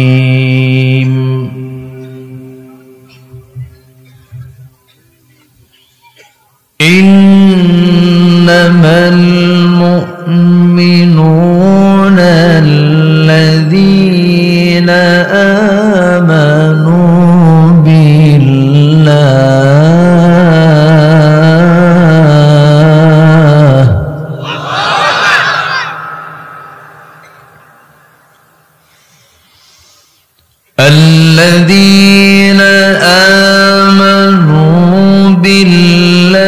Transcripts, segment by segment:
الرحيم إنما المؤمنون الذين آمنوا بالله الذين آمنوا بالله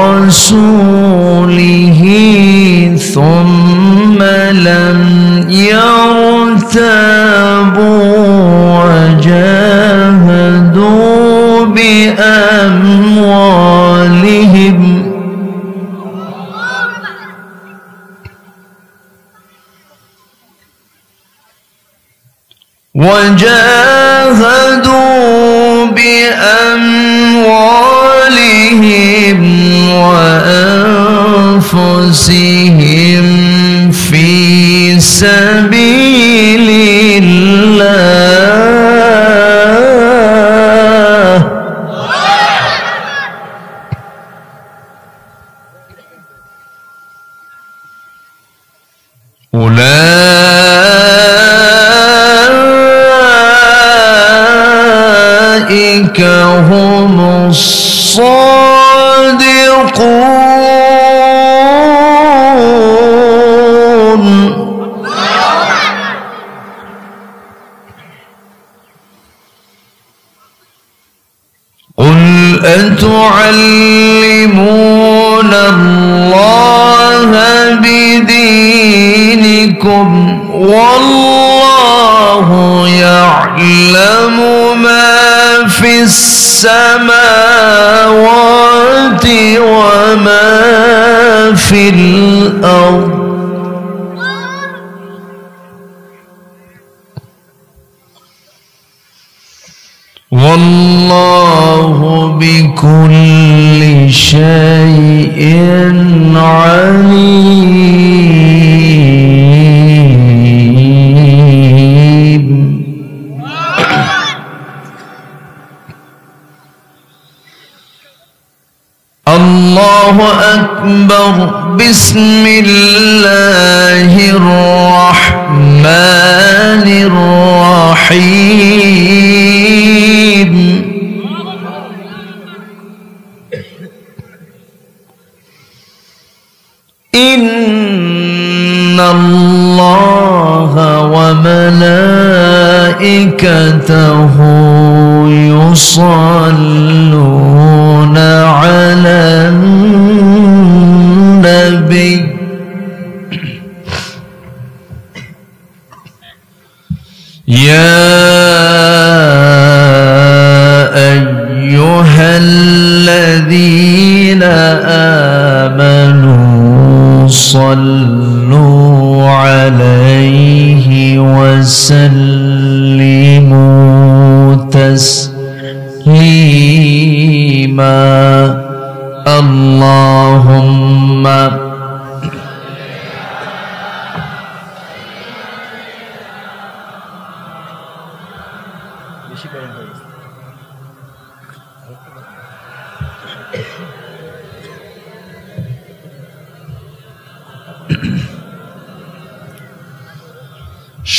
ورسوله ثم لم يرتابوا وجاهدوا بأموالهم وأنفسهم في سبيل الله أولئك هم الصادقون قل أتعلمون الله بدينكم والله يعلم ما في السماوات وما في الأرض والله بكل شيء عليم الله أكبر بسم الله الرحمن الرحيم إن الله وملائكته يصلون على النبي يا أيها الذين آمنوا صلوا عليه وسلموا تسليما اللهم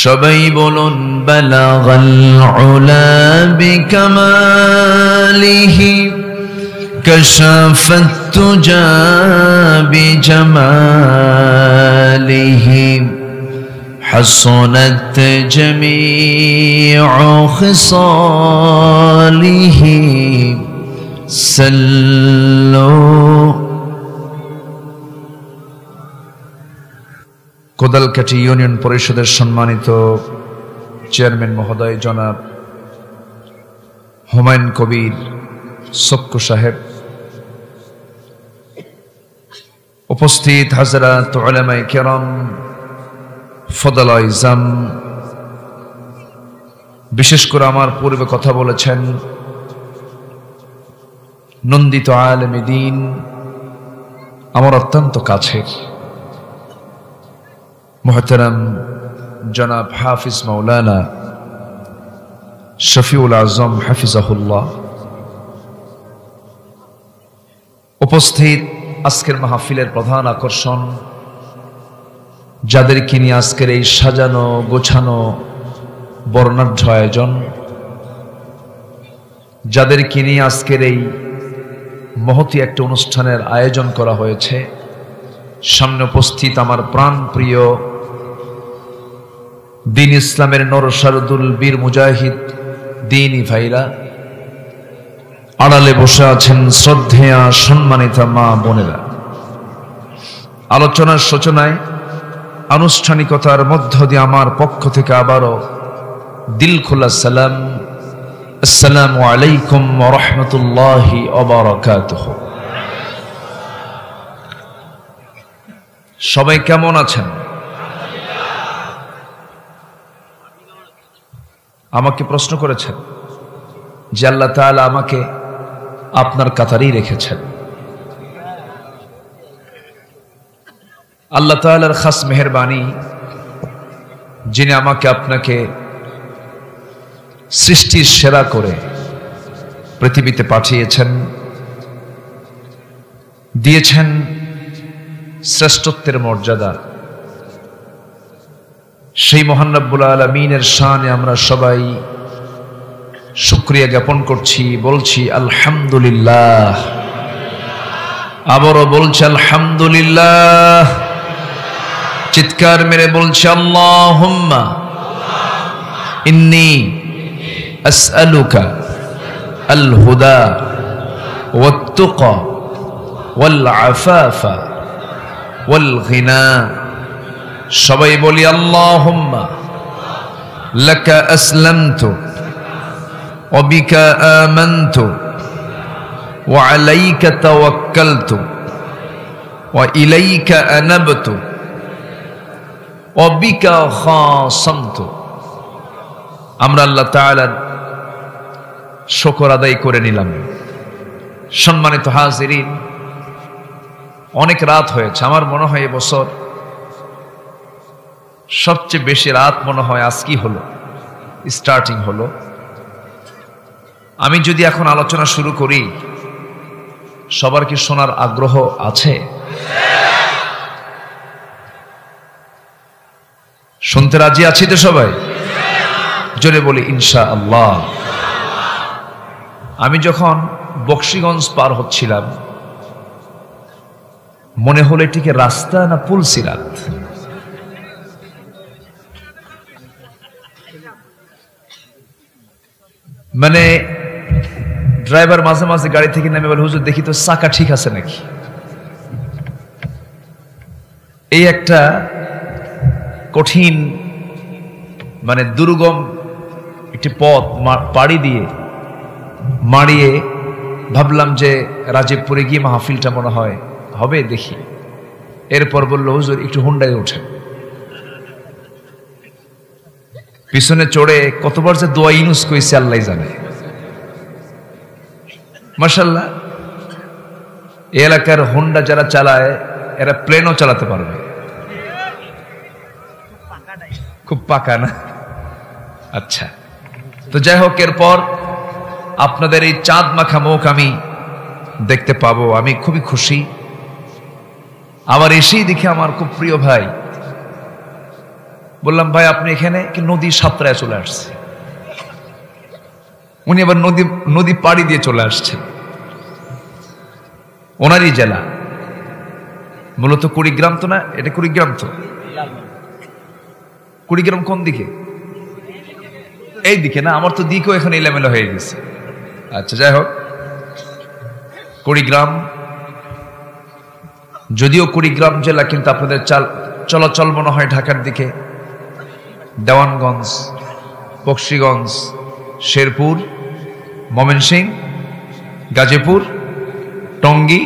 সবাই বলুন বালাগাল উলা বিকামালিহি কাশাফাত তুজা বিজামালিহি হাসানাত জামিউ খিসালিহি সাল্লু কোদালকাঠি ইউনিয়ন পরিষদের সম্মানিত চেয়ারম্যান মহোদয় জনাব হুমায়ুন কবির সক্কু সাহেব, উপস্থিত হাজরাত উলামায়ে কেরাম, ফদলায়ে ইজাম, বিশেষ করে আমার পূর্বে কথা বলেছেন নন্দিত আলেমে দ্বীন আমার অত্যন্ত কাছের মুহতারাম জনাব হাফিজ মাওলানা শফিউল আজম হাফিজাহুল্লাহ, উপস্থিত আজকের মাহফিলের প্রধান আকর্ষণ, যাদেরকে নিয়ে আজকের এই সাজানো গোছানো বর্ণাঢ্য আয়োজন, যাদেরকে নিয়ে আজকের এই মহতী একটা অনুষ্ঠানের আয়োজন করা হয়েছে, সামনে উপস্থিত আমার প্রাণ প্রিয় দিন ইসলামের নরসারদুল বীর মুজাহিদ দিনী ভাইরা, আড়ালে বসে আছেন শ্রদ্ধেয়া সম্মানিতা মা বোনেরা। আলোচনার সূচনায় আনুষ্ঠানিকতার মধ্য দিয়ে আমার পক্ষ থেকে আবারও দিল খোলা সালাম, আসসালামু আলাইকুম ওয়া রাহমাতুল্লাহি ওয়া বারাকাতুহু। সবাই কেমন আছেন? আমাকে প্রশ্ন করেছেন যে আল্লাহ তাআলা আমাকে আপনার কাতারেই রেখেছেন। আল্লাহ তাআলার খাস মেহেরবানি, যিনি আমাকে আপনাকে সৃষ্টির সেরা করে পৃথিবীতে পাঠিয়েছেন, দিয়েছেন শ্রেষ্ঠত্বের মর্যাদা। সেই মহান রব্বুল আলামিনের শানে আমরা সবাই শুকরিয়া জ্ঞাপন করছি, বলছি আলহামদুলিল্লাহ। আবারও বলছি আলহামদুলিল্লাহ। চিৎকার মেরে বলছি আল্লাহুম্মা ইন্নী আসআলুকা আল হুদা ওয়াত তুকা ওয়াল আফাফা ওয়াল গিনা। সবাই বলি আল্লাহুম্মা লাকা আসলামতু ওয়া বিকা আমানতু ওয়া আলাইকা তাওয়াক্কালতু ওয়া ইলাইকা আনাবতু ওয়া বিকা খাসামতু। আমরা আল্লাহ তাআলার শুকর আদায় করে নিলাম। সম্মানিত হাজিরিন, অনেক রাত হয়েছে। আমার মনে হয় এবছর সবচেয়ে বেশি রাত মনে হয় আজকেই হলো, স্টার্টিং হলো। আমি যদি এখন আলোচনা শুরু করি, সবার কি শোনার আগ্রহ আছে? শুনতে রাজি আছি তো সবাই? জোরে বলি ইনশাআল্লাহ। আমি যখন বকশীগঞ্জ পার হচ্ছিলাম, মনে হলো এটিকে রাস্তা না পুলসিরাত। মানে ড্রাইভার মাঝে মাঝে গাড়ি থেকে নেমে বলে, হুজুর দেখি তো চাকা ঠিক আছে নাকি। এই একটা কঠিন মানে দুর্গম একটি পথ পাড়ি দিয়ে মারিয়ে ভাবলাম যে রাজীবপুরে গিয়ে মাহফিলটা মনে হয় হবে, দেখি। এরপর বলল, হুজুর একটু হুন্ডায় ওঠে। পিছনে চড়ে কতবার যে দোয়া ইউনুস কইছে আল্লাহ জানে। মাশাআল্লাহ, এই এলাকার হুন্ডা যারা চালায় এরা প্লেনও চালাতে পারবে। খুব পাকা না? আচ্ছা, তো যাই হোক, এরপর আপনাদের এই চাঁদ মাখা মুখ আমি দেখতে পাবো, আমি খুবই খুশি। আবার এসেই দেখে আমার খুব প্রিয় ভাই, বললাম ভাই আপনি এখানে কি? নদী সাতরায় চলে আসছে। উনি আবার নদী পাড়ি দিয়ে চলে আসছেন। ওনারই জেলা, মূলত কুড়িগ্রাম তো না? এটা কুড়িগ্রাম তো? কুড়িগ্রাম কোন দিকে? এই দিকে না? আমার তো দিকেও এখন এলোমেলো হয়ে গেছে। আচ্ছা, যাই হোক, কুড়িগ্রাম, যদিও কুড়িগ্রাম জেলা, কিন্তু আপনাদের চলাচল মনে হয় ঢাকার দিকে। দেওয়ানগঞ্জ, বকশীগঞ্জ, শেরপুর, ময়মনসিংহ, গাজীপুর, টঙ্গী,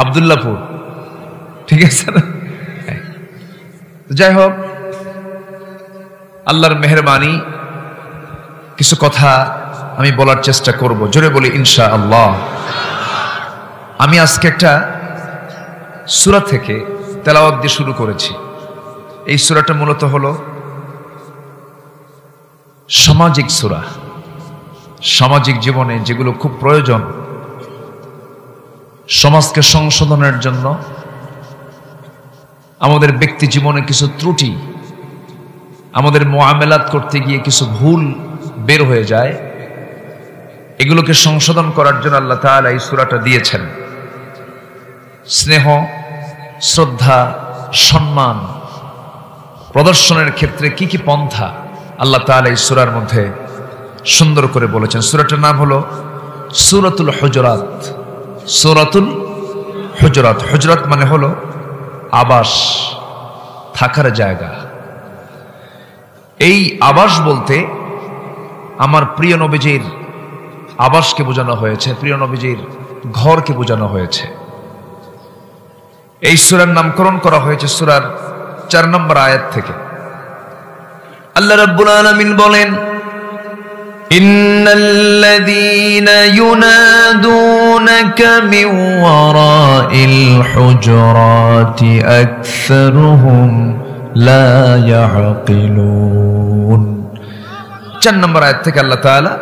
আব্দুল্লাহপুর, ঠিক আছে না? যাই হোক, আল্লাহর মেহেরবানি, কিছু কথা আমি বলার চেষ্টা করব। জোরে বলি ইনশাআল্লাহ। আমি আজকে একটা সূরা থেকে তেলাওয়াত দিয়ে শুরু করেছি। এই সূরাটা মূলত হলো সামাজিক সূরা। সামাজিক জীবনে যেগুলো খুব প্রয়োজন, সমাজকে সংশোধনের জন্য, আমাদের ব্যক্তি জীবনে কিছু ত্রুটি, আমাদের মুআমালাত করতে গিয়ে কিছু ভুল বের হয়ে যায়, এগুলোকে সংশোধন করার জন্য আল্লাহ তাআলা এই সূরাটা দিয়েছেন। স্নেহ, শ্রদ্ধা, সম্মান প্রদর্শনের ক্ষেত্রে কি কি পন্থা আল্লাহ তাআলা এই সূরার মধ্যে সুন্দর করে বলেছেন। সূরাটার নাম হলো সূরাতুল হুজুরাত। সূরাতুল হুজুরাত, হুজুরাত মানে হলো আবাস, থাকার জায়গা। এই আবাস বলতে আমার প্রিয় নবীজির আবাসকে বোঝানো হয়েছে, প্রিয় নবীজির ঘরকে বোঝানো হয়েছে। এই সূরার নামকরণ করা হয়েছে সূরার 4 নম্বর আয়াত থেকে। আল্লাহ রাব্বুল আলামিন বলেন, ইন্নাল্লাযীনা ইউনাদুনাকা মিন ওয়ারাইল হুজুরাতি আকসারুহুম লা ইয়াকিলুন। 4 নম্বর আয়াত থেকে আল্লাহ তাআলা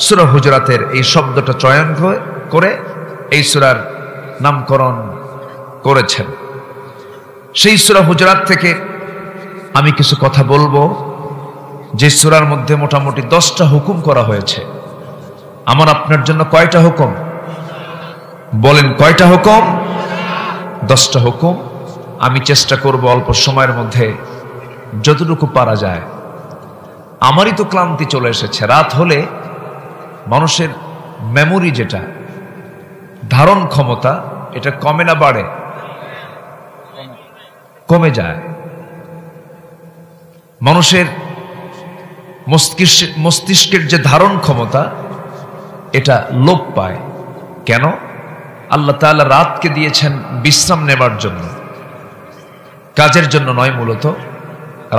সূরা হুজুরাতের এই শব্দটা চয়ন করে এই সূরার নামকরণ করেছেন। সেই সূরা হুজুরাত থেকে আমি কিছু কথা বলবো, যে সূরার মধ্যে মোটামুটি 10টা হুকুম করা হয়েছে। আমার আপনার জন্য কয়টা হুকুম? বলেন কয়টা হুকুম? 10টা হুকুম। আমি চেষ্টা করব অল্প সময়ের মধ্যে যতটুকু পারা যায়। আমারই তো ক্লান্তি চলে এসেছে। রাত হলে মানুষের মেমোরি, যেটা ধারণ ক্ষমতা, এটা কমে না বাড়ে? কমে যায়। মানুষের মস্তিষ্কের যে ধারণ ক্ষমতা, এটা লোপ পায়। কেন? আল্লাহ তাআলা রাতকে দিয়েছেন বিশ্রাম নেবার জন্য, কাজের জন্য নয়। মূলত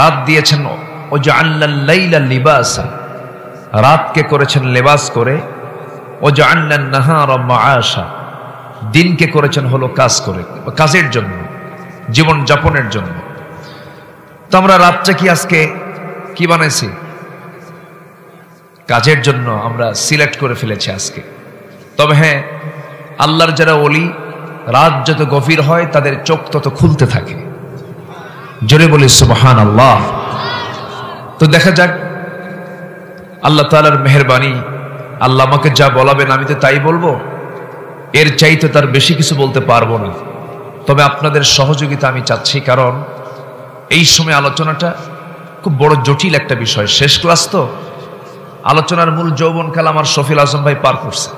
রাত দিয়েছেন ওয়াজআলনাল লাইলা লিবাসা, রাতকে করেছেন লেবাস করে। ওয়াজআলনান নাহারা মাআশা, দিনকে করেছেন হলো কাজ করে, কাজের জন্য, জীবন যাপনের জন্য। তো আমরা রাতটা কি আজকে কি বানাইছি? কাজের জন্য আমরা সিলেক্ট করে ফেলেছি আজকে। তবে হ্যাঁ, আল্লাহর যারা ওলি, রাত যত গভীর হয় তাদের চোখ তত খুলতে থাকে। জোরে বলি সুবহানাল্লাহ। তো দেখা যাক আল্লাহ তাআলার মেহেরবানি। আল্লাহ আমাকে যা বলাবেন আমি তো তাই বলবো, এর চাইতে তার বেশি কিছু বলতে পারবো না। তবে আপনাদের সহযোগিতা আমি চাচ্ছি, কারণ এই সময় আলোচনাটা খুব বড় জটিল একটা বিষয়। শেষ ক্লাস তো, আলোচনার মূল যৌবনকাল আমার শফিল আজম ভাই পার করছে।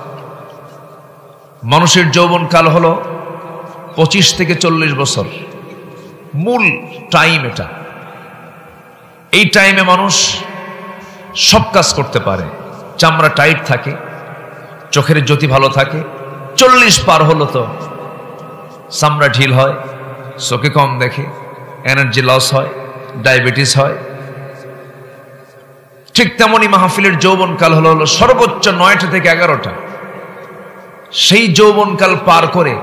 মানুষের যৌবনকাল হলো 25 থেকে 40 বছর, মূল টাইম এটা। এই টাইমে মানুষ সব কাজ করতে পারে, চামড়া টাইট থাকে, চোখের জ্যোতি ভালো থাকে। 40 পার হলো তো চামড়া ঢিল হয়, চোখে কম দেখে, এনার্জি লস হয়, ডায়াবেটিস হয়। ঠিক তেমনই মাহফিলের যৌবনকাল হলো সর্বোচ্চ 9টা থেকে 11টা। সেই যৌবনকাল পার করে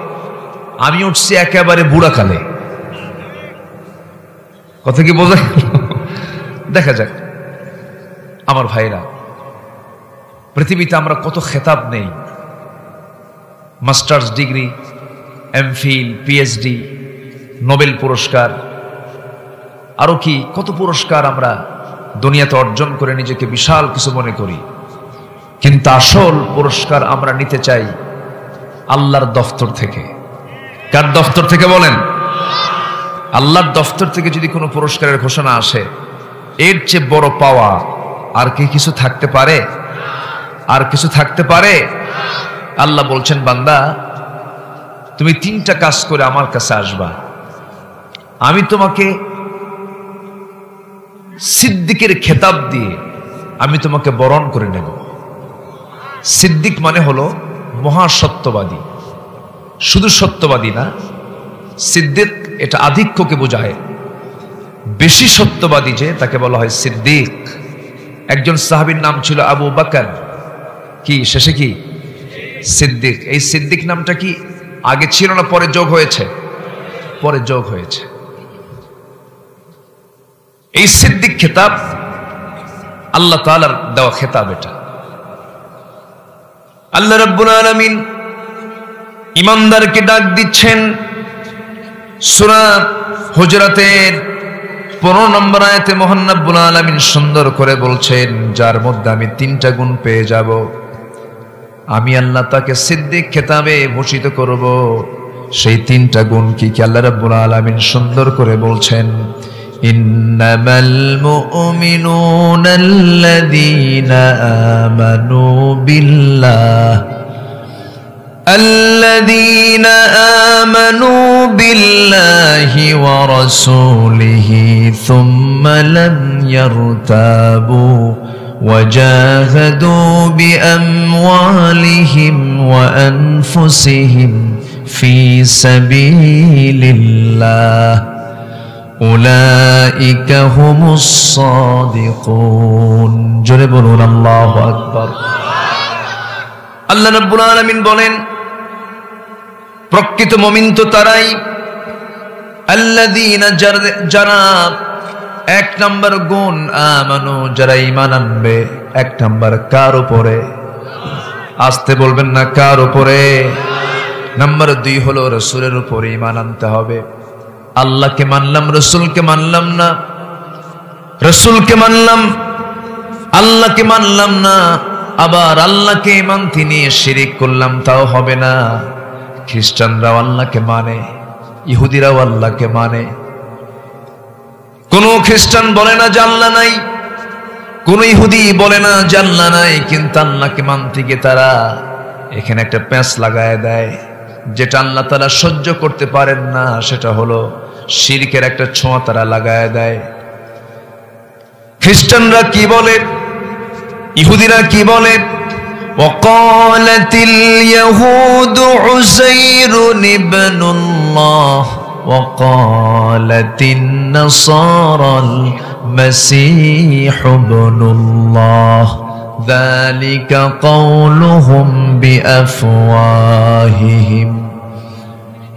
আমি উঠছি একেবারে বুড়াকালে। কথা কি বোঝা গেল? দেখা যাক আমার ভাইরা, পৃথিবীতে আমরা কত খেতাব নেই, masters degree, MPhil, PhD, Nobel পুরস্কার, আরো কি কত পুরস্কার আমরা দুনিয়াতে অর্জন করে নিজেকে বিশাল কিছু মনে করি। কিন্তু আসল পুরস্কার আমরা নিতে চাই আল্লাহর দফতর থেকে। কার দফতর থেকে বলেন? আল্লাহর দফতর থেকে যদি কোনো পুরস্কারের ঘোষণা আসে, এর চেয়ে বড় পাওয়া আর কি কিছু থাকতে পারে? আর কিছু থাকতে পারে? আল্লাহ বলছেন, বান্দা তুমি 3টা কাজ করে আমার কাছে আসবা, আমি তোমাকে সিদ্দিকের খেতাব দিয়ে আমি তোমাকে বরণ করে নেব। সিদ্দিক মানে হলো মহাসত্যবাদী। শুধু সত্যবাদী না, সিদ্দিক এটা আধিক্যকে বোঝায়। বেশি সত্যবাদী যে, তাকে বলা হয় সিদ্দিক। একজন সাহাবীর নাম ছিল আবু বকর, কি শেষে কি সিদ্দিক। এই সিদ্দিক নামটা কি আগে ছিল না পরে যোগ হয়েছে? পরে যোগ হয়েছে। এই সিদ্দিক খেতাব আল্লাহ তাআলার দেওয়া খেতাব। এটা আল্লাহ রাব্বুল আলামিন ইমানদারকে ডাক দিচ্ছেন। সূরা হুজরাতের 15 নম্বর আয়াতে মহান রব্বুল আলামিন সুন্দর করে বলছেন, যার মধ্যে আমি 3টা গুণ পেয়ে যাব, আমি আল্লাহ তাকে সিদ্দিক খেতাবে ভূষিত করব। সেই 3টা গুণ কি কি আল্লাহ রাব্বুল আলামিন সুন্দর করে বলছেন, ইন্নামাল মুমিনুনা আল্লাযীনা আমানু বিল্লাহ الذين آمنوا بالله ورسوله ثم لم يرتابوا وجاهدوا بأموالهم وأنفسهم في سبيل الله أولئك هم الصادقون جربون الله أكبر। আল্লাহ রাব্বুল আলামিন বলেন, প্রকৃত মুমিন তো তারাই আল্লাযীনা, যারা 1 নম্বর গুণ আমানু, যারা ঈমান আনবে। 1 নম্বর কার উপরে? আসতে বলবেন না, কার উপরে? নাম্বার 2 হলো রাসূলের উপরে ঈমান আনতে হবে। আল্লাহকে মানলাম, রাসূলকে মানলাম না, রাসূলকে মানলাম, আল্লাহকে মানলাম না, আবার আল্লাহকে মানতে নিয়ে শিরিক করলাম, তাও হবে না। খ্রিস্টানরাও আল্লাহকে মানে, ইহুদিরাও আল্লাহকে মানে। কোন খ্রিস্টান বলে না যে আল্লাহ নাই, কোন ইহুদি বলে না যে আল্লাহ নাই, কিন্তু আল্লাহকে মানতে গিয়ে তারা এখানে একটা প্যাঁচ লাগায় দেয়। যেটা আল্লাহ তাআলা সহ্য করতে পারেন না, সেটা হলো শিরকের একটা ছোঁয়া তারা লাগায় দেয়। খ্রিস্টানরা কি বলে, ইহুদিরা কি বলে? وقالت اليهود عزير ابن الله وقالت النصارى المسيح ابن الله ذلك قولهم بأفواههم।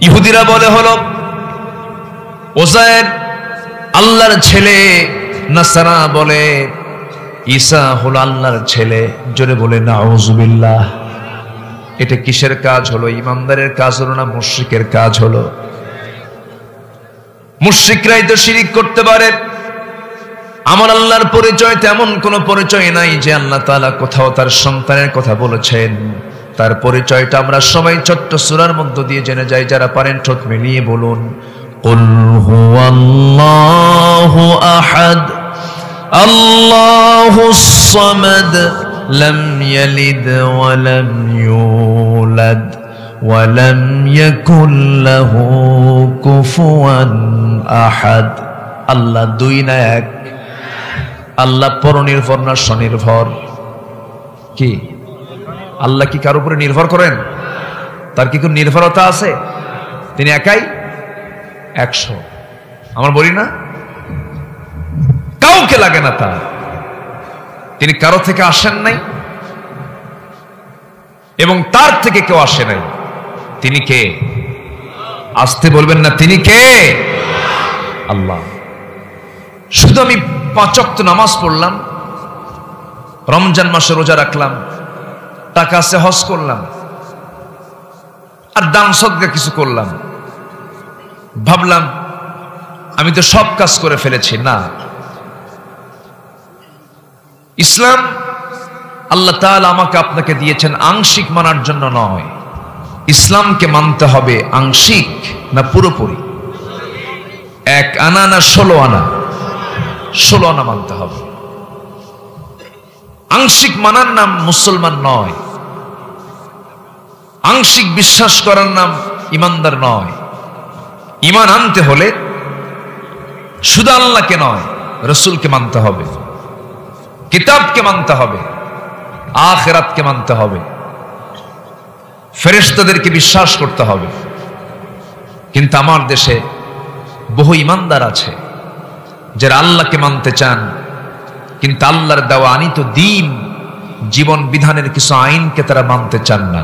ইহুদিরা বলে হলো উযায়ের আল্লাহর ছেলে, নাসারা বলে ঈসা হলো আল্লাহর ছেলে। জোরে বলে নাউযুবিল্লাহ। এটা কিসের কাজ হলো? ইমানদারের কাজ হলো না মুশরিকের কাজ হলো? মুশরিকরাই তো শিরিক করতে পারে। আমার আল্লাহর পরিচয় তেমন কোন পরিচয় নাই যে আল্লাহ তাআলা কোথাও তার সন্তানের কথা বলেছেন। তার পরিচয়টা আমরা সবাই ছোট্ট সূরার মধ্য দিয়ে জেনে যাই। যারা পারেন ঠোঁট মিলিয়ে বলুন, কুল হুয়াল্লাহু আহাদ আল্লাহুস সামাদ লাম ইয়ালিদ ওয়া লাম ইউলাদ ওয়া লাম ইয়াকুল লাহু কুফুয়ান আহাদ। আল্লাহ দুই না এক। আল্লাহ পরনির্ভর না স্বনির্ভর? কি আল্লাহ কি কার উপরে নির্ভর করেন? তার কি কোন নির্ভরতা আছে? তিনি একাই 100। আমরা বলি না, কাউকে লাগে না তার। তিনি কারো থেকে আসেন নাই এবং তার থেকে কেউ আসে নাই। তিনি কে? আসতে বলবেন না, তিনি কে? আল্লাহ। শুধু আমি 5 ওয়াক্ত নামাজ পড়লাম, রমজান মাসে রোজা রাখলাম, টাকা আছে হজ করলাম, আর দান সদকা কিছু করলাম, ভাবলাম আমি তো সব কাজ করে ফেলেছি। না, ইসলাম আল্লাহ তাআলা আমাকে আপনাকে দিয়েছেন আংশিক মানার জন্য নয়। ইসলামকে মানতে হবে আংশিক না পুরোপুরি? 1 আনা না 16 আনা? 16 আনা মানতে হবে। আংশিক মানার নাম মুসলমান নয়। আংশিক বিশ্বাস করার নাম ইমানদার নয়। ঈমান আনতে হলে শুধু আল্লাহকে নয়, রাসূলকে মানতে হবে, কিতাবকে মানতে হবে, আখিরাতকে মানতে হবে, ফেরেশতাদেরকে বিশ্বাস করতে হবে। কিন্তু আমার দেশে বহু ইমানদার আছে যারা আল্লাহকে মানতে চান, কিন্তু আল্লাহর দেওয়া আনিত দ্বীন, জীবন বিধানের কিছু আইনকে তারা মানতে চান না।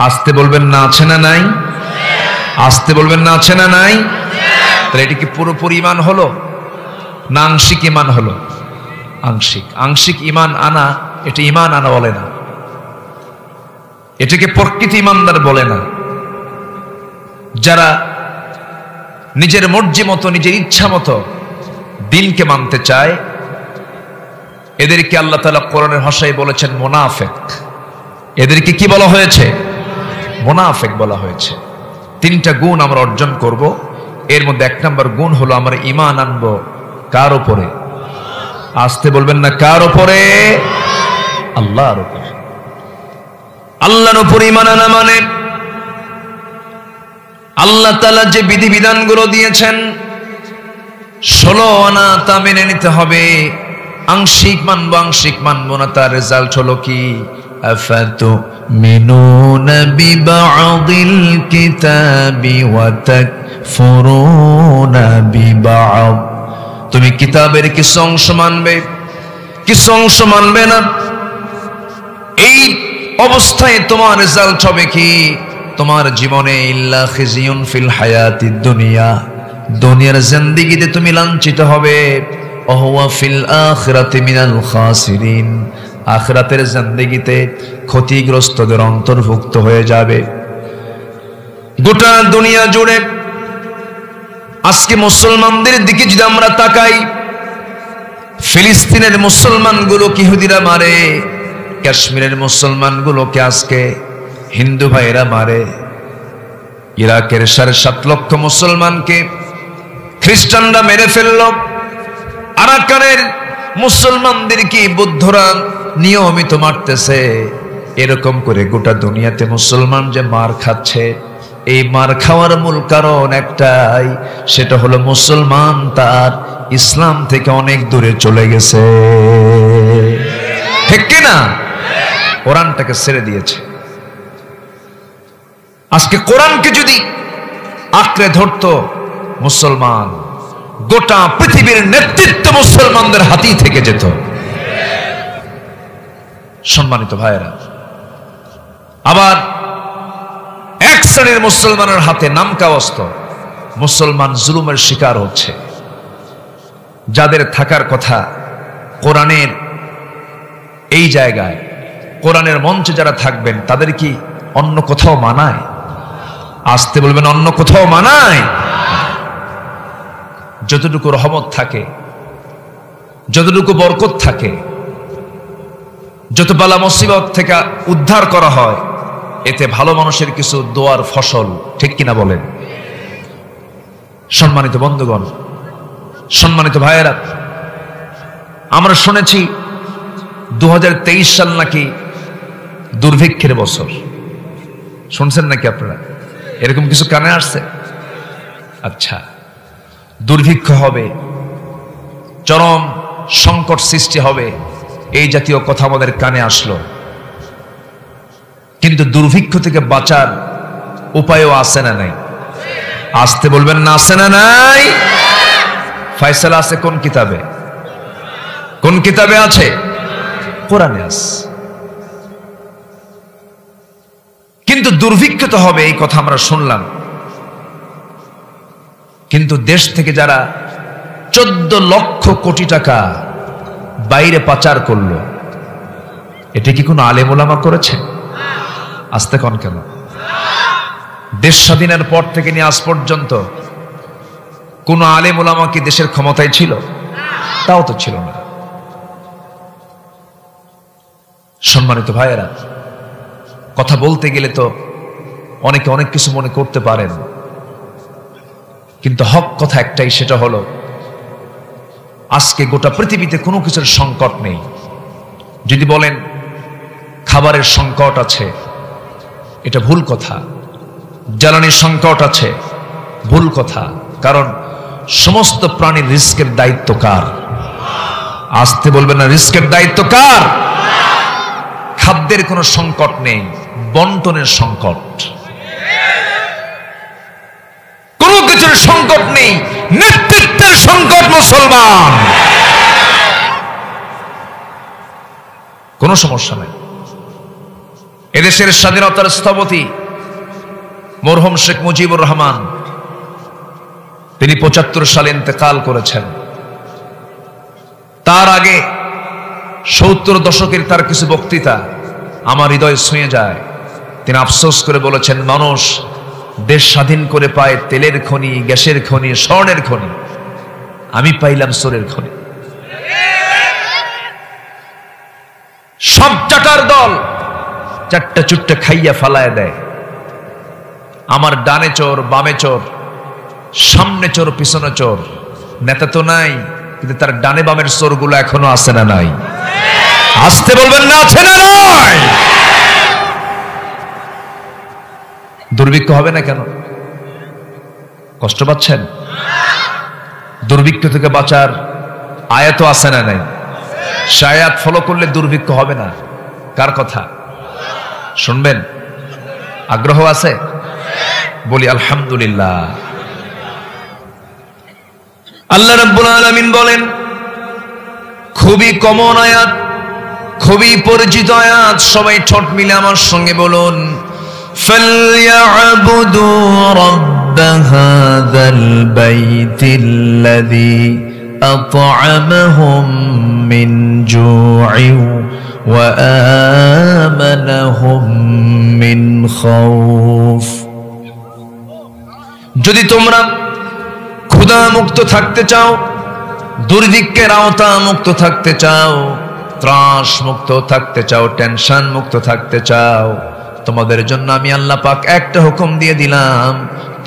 আসতে বলবেন না, আছে না নাই? আসতে বলবেন না আছে না নাই? তাহলে এটা কি পুরোপুরি ঈমান হলো না আংশিক ঈমান হলো? আংশিক। আংশিক ঈমান আনা এটা ঈমান আনা বলে না, এটাকে প্রকৃত ঈমানদার বলে না। যারা নিজের মর্জি মতো নিজের ইচ্ছা মতো দিনকে মানতে চায়, এদেরকে আল্লাহ তাআলা কোরআনের ভাষায় বলেছেন মুনাফিক। এদেরকে কি বলা হয়েছে? মুনাফিক বলা হয়েছে। তিনটা গুণ আমরা অর্জন করব, এর মধ্যে এক নম্বর গুণ হলো আমরা ঈমান আনবো কার উপরে? আসতে বলবেন না কার উপরে? আল্লাহর উপরে। আল্লাহর উপর ঈমান আনা মানে আল্লাহ তাআলা যে বিধিবিধানগুলো দিয়েছেন 16 আনা তা মেনে নিতে হবে। আংশিক মানবো আংশিক মানবো না, তার রেজাল্ট হলো কি? আফাতুমিনুনা বিবা'দিল কিতাবি ওয়া তাকফুরুনা বিবা'দ। তুমি কিতাবের কিছু অংশ মানবে, কিছু অংশ মানবে না। এই অবস্থায় তোমার রেজাল্ট হবে কি? তোমার জীবনে ইল্লা খিজিয়ুন ফিল হায়াতিদ দুনিয়া, দুনিয়ার জিন্দেগিতে তুমি লাঞ্ছিত হবে। ওয়া ফিল আখিরাতি মিনাল খাসিরিন, আখিরাতের জিন্দেগিতে ক্ষতিগ্রস্তদের অন্তর্ভুক্ত হয়ে যাবে। গোটা দুনিয়া জুড়ে আজকে মুসলমানদের দিকে যদি আমরা তাকাই, ফিলিস্তিনের মুসলমানগুলোকে ইহুদিরা মারে, কাশ্মীরের মুসলমানগুলোকে আজকে হিন্দু ভাইরা মারে, ইরাকের 7.5 লক্ষ মুসলমানকে খ্রিস্টানরা মেরে ফেলল, আরাকানের মুসলমানদেরকে বৌদ্ধরা নিয়মিত মারতেছে। এরকম করে গোটা দুনিয়াতে মুসলমান যে মার খাচ্ছে, এই মার খাওয়ার মূল কারণ একটাই, সেটা হলো মুসলমান তার ইসলাম থেকে অনেক দূরে চলে গেছে। ঠিক কিনা? কোরআনটাকে ছেড়ে দিয়েছে। আজকে কোরআনকে যদি আঁকড়ে ধরতো মুসলমান, গোটা পৃথিবীর নেতৃত্ব মুসলমানদের হাতেই থেকে যেত। সম্মানিত ভাইয়েরা, আবার এক শ্রেণীর মুসলমানের হাতে নামকাওয়াস্ত মুসলমান জুলুমের শিকার হচ্ছে। যাদের থাকার কথা কোরআনের এই জায়গায়, কোরআনের মঞ্চে যারা থাকবেন, তাদের কি অন্য কোথাও মানায়? আসতে বলবেন অন্য কোথাও মানায়? যতটুকু রহমত থাকে, যতটুকু বরকত থাকে, যত বালা মুসিবত থেকে উদ্ধার করা হয়, এতে ভালো মানুষের কিছু দোয়ার ফসল। ঠিক কিনা বলেন? সম্মানিত বন্ধুগণ, সম্মানিত ভাইয়েরা, আমরা শুনেছি 2023 সাল নাকি দুর্ভিক্ষের বছর। শুনছেন নাকি আপনারা? এরকম কিছু কানে আসছে? আচ্ছা, দুর্ভিক্ষ হবে, চরম সংকট সৃষ্টি হবে, এই জাতীয় কথা আমাদের কানে আসলো। কিন্তু দুর্ভিক্ষ থেকে বাঁচার উপায়ও আছে না নাই? আসতে বলবেন না আছে না নাই? ফয়সালা আছে কোন কিতাবে? কোন কিতাবে আছে? কোরআনে আছে। কিন্তু দুর্ভিক্ষ তো হবে, এই কথা আমরা শুনলাম। কিন্তু দেশ থেকে যারা 14 লক্ষ কোটি টাকা বাইরে পাচার করলো, এটা কি কোনো আলেম ওলামা করেছে? আসতে কোন কেন? দেশ স্বাধীনের পর থেকে নিয়ে আজ পর্যন্ত কোন আলেম ওলামা কি দেশের ক্ষমতায় ছিল? তাও তো ছিল না। সম্মানিত ভাইয়েরা, কথা বলতে গেলে তো অনেকে অনেক কিছু মনে করতে পারেন, কিন্তু হক কথা একটাই, সেটা হলো আজকে গোটা পৃথিবীতে কোনো কিছুর সংকট নেই। যদি বলেন খাবারের সংকট আছে, এটা ভুল কথা। জ্বালানির সংকট আছে, ভুল কথা। কারণ সমস্ত প্রাণীর রিস্কের দায়িত্ব কার? আসতে বলবেন না, রিস্কের দায়িত্ব কার? খাদ্যের কোনো সংকট নেই, বন্টনের সংকট। কোন কিছুর সংকট নেই, নেতৃত্বের সংকট মুসলমান। কোনো সমস্যা নেই। এদেশের স্বাধীনতার স্থপতি মরহুম শেখ মুজিবুর রহমান, তিনি ৭৫ সালে ইন্তেকাল করেছেন। তার আগে ৭০ দশকের তার কিছু বক্তৃতা আমার হৃদয় ছুঁয়ে যায়। তিনি আফসোস করে বলেছেন, মানুষ দেশ স্বাধীন করে পায় তেলের খনি, গ্যাসের খনি, স্বর্ণের খনি, আমি পাইলাম চোরের খনি। সব চাটার দল চারটা চুট্টা খাইয়া ফালায় দেয়। আমার ডানে চোর, বামে চোর, সামনে চোর, পিছনে চোর। নেতা তো নাই, কিন্তু তার ডানে বামের চোরগুলো এখনো আছে না নাই? আসতে বলবেন না, আছে না নাই? দুর্ভিক্ষ হবে না কেন? কষ্ট পাচ্ছেন? দুর্ভিক্ষ থেকে বাঁচার আয়াতও আছে না নাই? সে আয়াত ফলো করলে দুর্ভিক্ষ হবে না। কার কথা শুনবেন? আগ্রহ আছে? বলি আলহামদুলিল্লাহ। আল্লাহ রাব্বুল আলামিন বলেন, খুবই কমন আয়াত, খুবই পরিচিত আয়াত, সবাই ঠোঁট মিলে আমার সঙ্গে বলুন, ফালইয়াবুদু রাব্ব হাযাল বাইতিল্লাযী আত'আমাহুম মিন জু'ইন ওয়া আমানাহুম মিন খাউফ। যদি তোমরা ক্ষুধা মুক্ত থাকতে চাও, দুর্ভিক্ষের আওতা মুক্ত থাকতে চাও, ত্রাস মুক্ত থাকতে চাও, টেনশন মুক্ত থাকতে চাও, তোমাদের জন্য আমি আল্লাহ পাক একটা হুকুম দিয়ে দিলাম,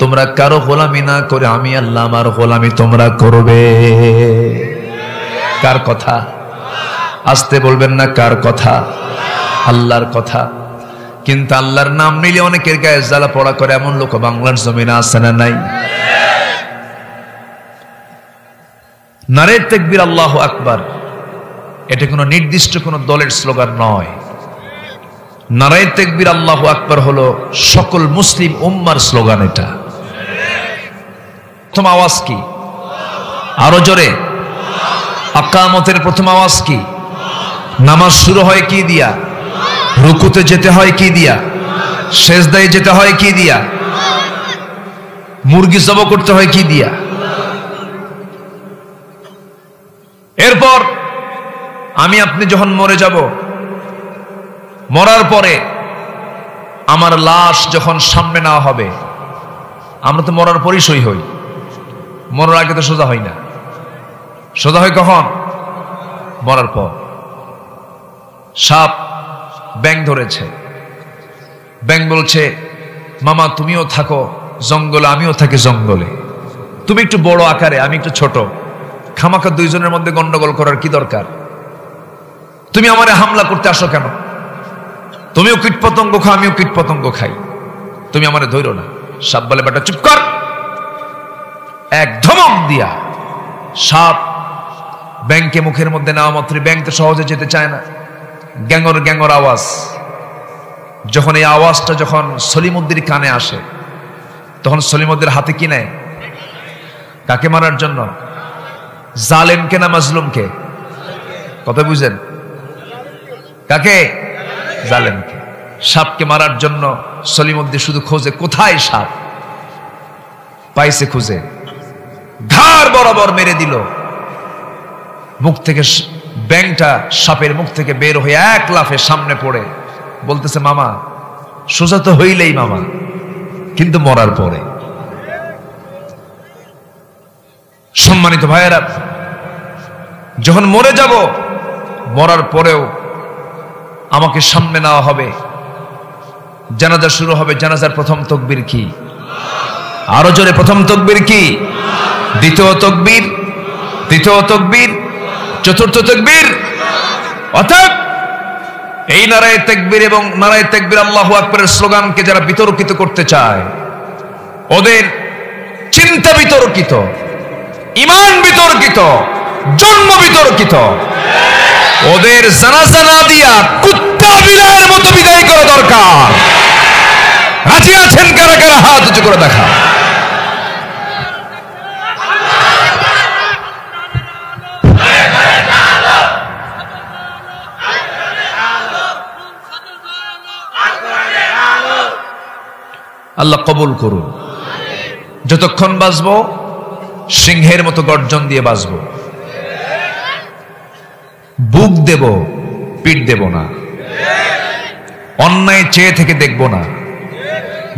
তোমরা কারো গোলামি না করে আমি আল্লাহ আমার গোলামি তোমরা করবে। কার কথা? আসতে বলবেন না, কার কথা? আল্লাহর কথা। কিন্তু আল্লাহর নাম নিলে অনেকের গায়ে জ্বালা পড়া করে, এমন লোক বাংলার জমিনে আছে না নাই? নারে তাকবীর, আল্লাহু আকবার, এটা কোনো নির্দিষ্ট কোনো দলের স্লোগান নয়। নারে তাকবীর আল্লাহু আকবার হলো সকল মুসলিম উম্মার স্লোগান। এটা প্রথম আওয়াজ কি? আরো জোরে। আকামতের প্রথম আওয়াজ কি? নামাজ শুরু হয় কি দিয়া? রুকুতে যেতে হয় কি দিয়া? সেজদায় যেতে হয় কি দিয়া? মুরগি জবাই করতে হয় কি দিয়া? এরপর আমি আপনি যখন মরে যাব, মরার পরে আমার লাশ যখন সামনে নেওয়া হবে, আমরা তো মরার পরই সই হই, মরার আগে তো সোজা হয় না। সোজা হয় কখন? মরার পর। সাপ ব্যাঙ ধরেছে, ব্যাঙ বলছে, মামা তুমিও থাকো জঙ্গলে, আমিও থাকি জঙ্গলে, তুমি একটু বড় আকারে, আমি একটু ছোট, খামাখা দুইজনের মধ্যে গন্ডগোল করার কি দরকার? তুমি আমারে হামলা করতে আসো কেন? তুমিও কীটপতঙ্গ খাও, আমিও কীটপতঙ্গ খাই, তুমি আমারে ধরো না। সাপ বলে, বেটা চুপ কর। এক ধমক দিয়া সাপ ব্যাংকে মুখের মধ্যে নেওয়া মাত্র, ব্যাংক তো সহজে যেতে চায় না। গ্যাঙর গ্যাঙর আওয়াজ। যখন এই আওয়াজটা যখন সলিমুদ্দির কানে আসে, তখন সলিমুদ্দির হাতে কি নেয়? কাকে মারার জন্য? জালেমকে না মাজলুমকে? কথা বুঝেন? কাকে? জালেমকে। সাপকে মারার জন্য সলিমুদ্দিন শুধু খোঁজে, কোথায় সাপ পাইছে, খুঁজে ঘাড় বরাবর মেরে দিল। মুখ থেকে ব্যাংটা সাপের মুখ থেকে বের হয়ে এক লাফে সামনে পড়ে বলতেছে, মামা সোজা তো হইলেই মামা, কিন্তু মরার পরে। সম্মানিত ভাইয়েরা, যখন মরে যাব, মরার পরেও আমাকে সামনে নেওয়া হবে, জানাজা শুরু হবে। জানাজার প্রথম তাকবীর কি? আরো জোরে, প্রথম তাকবীর কি? দ্বিতীয় তাকবীর, তৃতীয় তাকবীর, চতুর্থ তাকবীর। অর্থাৎ এই নারায়ে তাকবীর এবং নারায়ে তাকবীর আল্লাহু আকবারের স্লোগানকে যারা বিতর্কিত করতে চায়, ওদের চিন্তা বিতর্কিত, ঈমান বিতর্কিত, জন্ম বিতর্কিত। ওদের জানাজা না দিয়া কুত্তা বিলাইয়ের মতো বিদায় করা দরকার। রাজি আছেন কারা কারা? হাত উঁচু করে দেখা। আল্লাহ কবুল করুন। যতক্ষণ বাঁচবো সিংহের মতো গর্জন দিয়ে বাঁচবো, বুক দেব, পিঠ দেব না, অন্যায় চেয়ে থেকে দেখব না।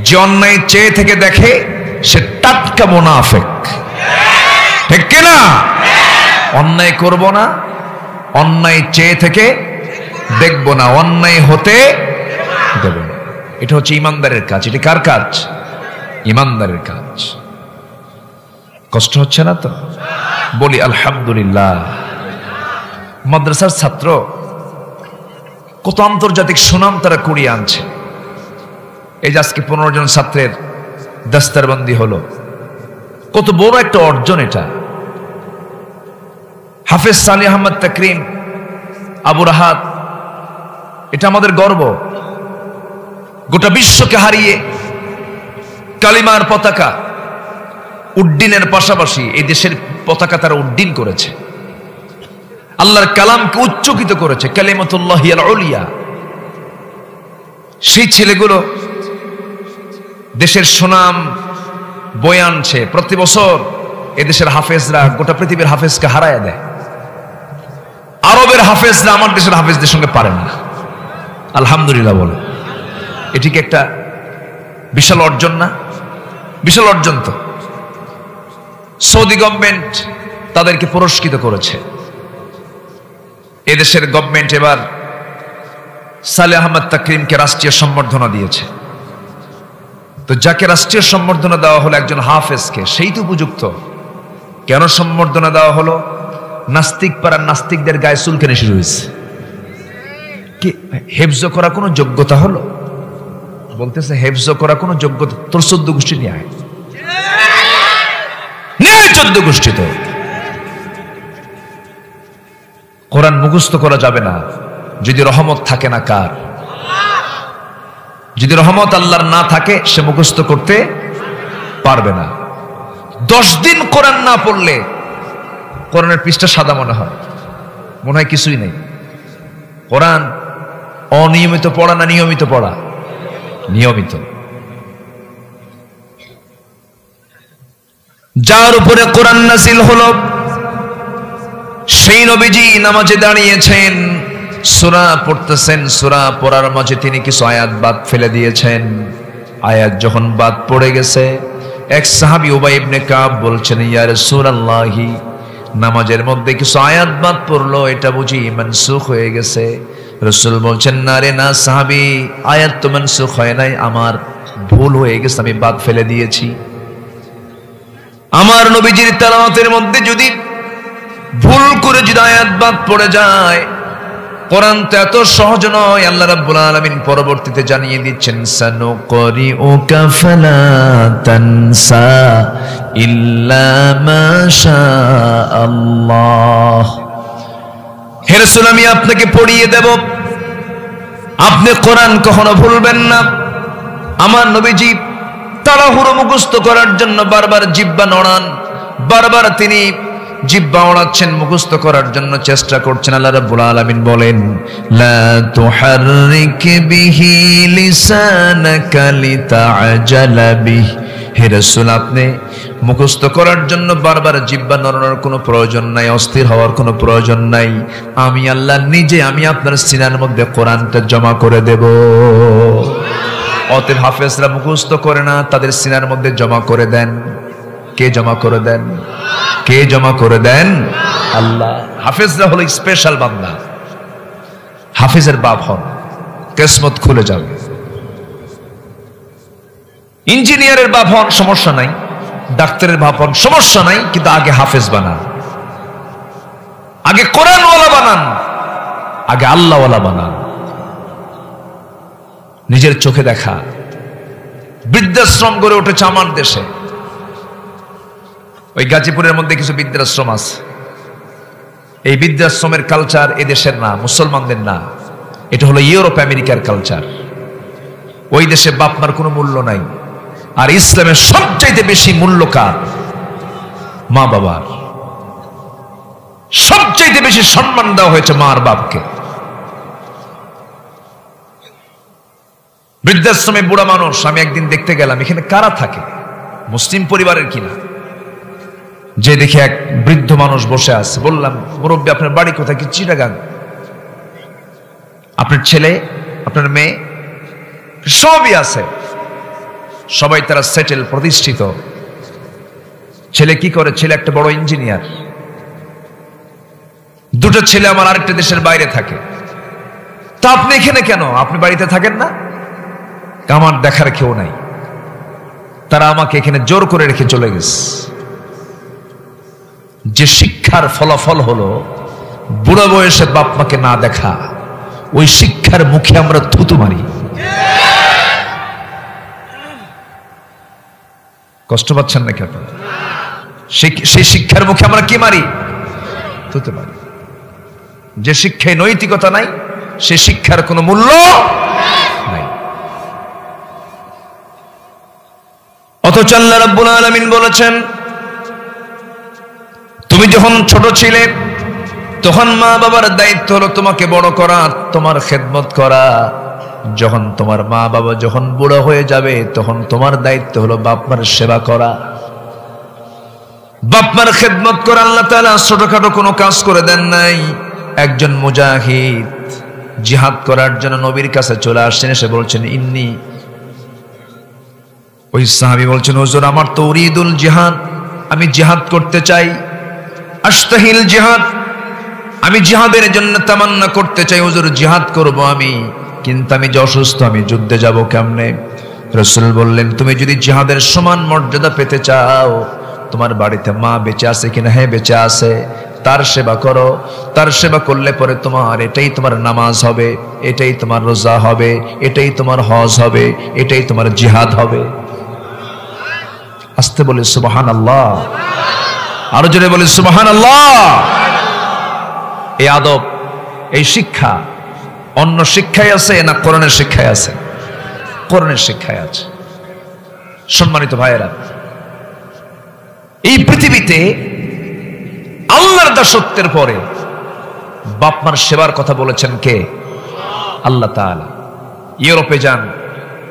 যে অন্যায় চেয়ে থেকে দেখে সে টাটকা মুনাফিক, ঠিক কিনা? অন্যায় করব না, অন্যায় চেয়ে থেকে দেখব না, অন্যায় হতে দেব না। এটা হচ্ছে ইমানদারের কাজ। এটা কার কাজ? ইমানদারের কাজ। কষ্ট হচ্ছে না তো? বলি আলহামদুলিল্লাহ। মাদ্রাসার ছাত্র, কত আন্তর্জাতিক সুনাম তারা কুড়িয়ে আনছে। এই যে আজকে 15 জন ছাত্রের দস্তারবন্দি হলো, কত বড় একটা অর্জন এটা। হাফেজ সালেহ আহমদ তাকরিম, আবু রাহাত, এটা আমাদের গর্ব। গোটা বিশ্বকে হারিয়ে কালিমার পতাকা উড্ডীনের পাশাপাশি এই দেশের পতাকা তারা উড্ডীন করেছে, আল্লাহর কালামকে উচ্চকিত করেছে, কালিমাতুল্লাহিল উলিয়া। সেই ছেলেগুলো দেশের সুনাম বয়ে আনছে। প্রতি বছর এদেশের হাফেজরা গোটা পৃথিবীর হাফেজকে হারায় দেয়। আরবের হাফেজরা আমার দেশের হাফেজদের সঙ্গে পারে না। আলহামদুলিল্লাহ বলে। এটি কি একটা বিশাল অর্জন না? বিশাল অর্জন তো। সৌদি গভর্নমেন্ট তাদেরকে পুরস্কৃত করেছে। এদেশের গভর্নমেন্ট এবার সালেহ আহমদ তাকরিমকে রাষ্ট্রীয় সম্বর্ধনা দিয়েছে। তো যাকে রাষ্ট্রীয় সম্বর্ধনা দেওয়া হলো, একজন হাফেজকে, সেই তো উপযুক্ত। কেন সম্বর্ধনা দেওয়া হলো? নাস্তিক পাড়ার নাস্তিকদের গায়ে চুলকানি শুরু হয়েছে। কি হেফজ করা কোনো যোগ্যতা হলো? বলতেছে হেফজ করা কোনো যোগ্যতা? তোর 14 গোষ্ঠী নিয়ে আয়, নিয়ে 14 গোষ্ঠী। তো কোরআন মুখস্থ করা যাবে না যদি রহমত থাকে না। কার? যদি রহমত আল্লাহর না থাকে সে মুখস্থ করতে পারবে না। 10 দিন কোরআন না পড়লে কোরআনের পৃষ্ঠা সাদা মনে হয়, মনে হয় কিছুই নেই। কোরআন অনিয়মিত পড়া না নিয়মিত পড়া? নিয়মিত। যার উপরে কোরআন নাযিল হলো সেই নবীজি নামাজে দাঁড়িয়েছেন, সূরা পড়তেছেন। সূরা পড়ার মাঝে তিনি কিছু আয়াত বাদ ফেলে দিয়েছেন। আয়াত যখন বাদ পড়ে গেছে, এক সাহাবী উবাই ইবনে কাব বলছেন, ইয়া রাসূলুল্লাহি, নামাজের মধ্যে কিছু আয়াত বাদ পড়লো, এটা বুঝি মানসুখ হয়ে গেছে? রাসূল বলছেন, না রে না সাহাবী, আয়াত তো মানসুখ হয় নাই, আমার ভুল হয়ে গেছে, আমি বাদ ফেলে দিয়েছি। আমার নবীজির তেলাওয়াতের মধ্যে যদি ভুল করে যদি আয়াত বাদ পড়ে যায়, কোরআন তো এত সহজ নয়। আল্লাহ রাব্বুল আলামিন পরবর্তীতে জানিয়ে দিচ্ছেন, সানুকরিউকা ফালা তানসা ইল্লা মা শাআল্লাহ। হে রাসূল, আমি আপনাকে পড়িয়ে দেব, আপনি কোরআন কখনো ভুলবেন না। আমার নবীজি তাড়াহুড়ো মুখস্থ করার জন্য বারবার জিহ্বা নড়ান, বারবার তিনি জিহ্বা ওড়াচ্ছেন, মুখস্থ করার জন্য চেষ্টা করছেন। আল্লাহ রাব্বুল আলামিন বলেন, লা তুহাররিক বিহি লিসানাকা লিতাআজালা বিহি। হে রাসূল, আপনি মুখস্থ করার জন্য বারবার জিহ্বা নড়ানোর কোনো প্রয়োজন নাই, অস্থির হওয়ার কোনো প্রয়োজন নাই। আমি আল্লাহ নিজে, আমি আপনার সিনার মধ্যে কোরআনটা জমা করে দেব। অতএব হাফেজরা মুখস্থ করে না, তাদের সিনার মধ্যে জমা করে দেন। কে জমা করে দেন? কে জমা করে দেন? আল্লাহ। হাফেজরা হলো স্পেশাল বান্দা। হাফেজের বাপ হন, কিসমত খুলে যাবে। ইঞ্জিনিয়ারের বাপ হন, সমস্যা নাই। ডাক্তারের বাপ হন, সমস্যা নাই, কিন্তু আগে হাফেজ বানান, আগে কোরআনওয়ালা বানান, আগে আল্লাহওয়ালা বানান। নিজের চোখে দেখা বৃদ্ধাশ্রম গড়ে উঠেছে আমার দেশে। ওই গাজীপুরের মধ্যে কিছু বৃদ্ধাশ্রম আছে। এই বৃদ্ধাশ্রমের কালচার এদেশের না, মুসলমানদের না, এটা হলো ইউরোপ আমেরিকার কালচার। ওই দেশে বাপমার কোনো মূল্য নাই। আর ইসলামের সবচাইতে বেশি মূল্য কার? মা বাবার। সবচাইতে বেশি সম্মান দেওয়া হয়েছে মা আর বাপকে। বৃদ্ধাশ্রমে বুড়া মানুষ। আমি একদিন দেখতে গেলাম এখানে কারা থাকে, মুসলিম পরিবারের কিনা। যে দেখে এক বৃদ্ধ মানুষ বসে আছে, বললাম মুরব্বী আপনার বাড়ি কোথায়? কি চিটাগাং। আপনার ছেলে, আপনার মেয়ে সবই আছে, সবাই তারা সেটেল, প্রতিষ্ঠিত। ছেলে কি করে? ছেলে একটা বড় ইঞ্জিনিয়ার। দুটো ছেলে আমার আরেকটা দেশের বাইরে থাকে। তা আপনি এখানে কেন? আপনি বাড়িতে থাকেন না? আমার দেখার কেউ নাই, তারা আমাকে এখানে জোর করে রেখে চলে গেছে। যে শিক্ষার ফলাফল হলো বুড়া বয়সে বাপ মাকে না দেখা, ওই শিক্ষার মুখে আমরা থুতু মারি। কষ্ট পাচ্ছেন নাকি আপনারা? সেই শিক্ষার মুখে আমরা কি মারি? থুতু মারি। যে শিক্ষায় নৈতিকতা নাই, সে শিক্ষার কোনো মূল্য নাই। অথচ আল্লাহ রাব্বুল আলামিন বলেছেন, তুমি যখন ছোট ছিলে তখন মা বাবার দায়িত্ব হলো তোমাকে বড় করা, তোমার খেদমত করা। যখন তোমার মা বাবা যখন বুড়ো হয়ে যাবে তখন তোমার দায়িত্ব হলো বাপমার সেবা করা, বাপমার খেদমত করা। আল্লাহ তাআলা ছোটখাটো কোনো কাজ করে দেন নাই। একজন মুজাহিদ জিহাদ করার জন্য নবীর কাছে চলে আসছেন, এসে বলছেন ইন্নী, ওই সাহাবী বলছেন হুজুর আমার তো উরিদুল জিহাদ, আমি জিহাদ করতে চাই। আশতাহিল জিহাদ, আমি জিহাদের জন্য তামান্না করতে চাই হুজুর, জিহাদ করব আমি, কিন্তু আমি যে অসুস্থ, আমি যুদ্ধে যাব কেমনে? রাসূল বললেন তুমি যদি জিহাদের সমান মর্যাদা পেতে চাও, তোমার বাড়িতে মা বেঁচে আছে কিনা? হ্যাঁ বেঁচে আছে। তার সেবা করো, তার সেবা করলে পরে তোমার এটাই তোমার নামাজ হবে, এটাই তোমার রোজা হবে, এটাই তোমার হজ হবে, এটাই তোমার জিহাদ হবে। আস্তে বলে সুবহানাল্লাহ, আরো জোরে বলে সুবহানাল্লাহ। এই আদব, এই শিক্ষা অন্য শিক্ষায় আছে না কোরআনের শিক্ষায় আছে? কোরআনের শিক্ষায় আছে। সম্মানিত ভাইয়েরা, এই পৃথিবীতে আল্লাহর দাসত্বের পরে বাপমার সেবার কথা বলেছেন কে? আল্লাহ তাআলা। ইউরোপে যান,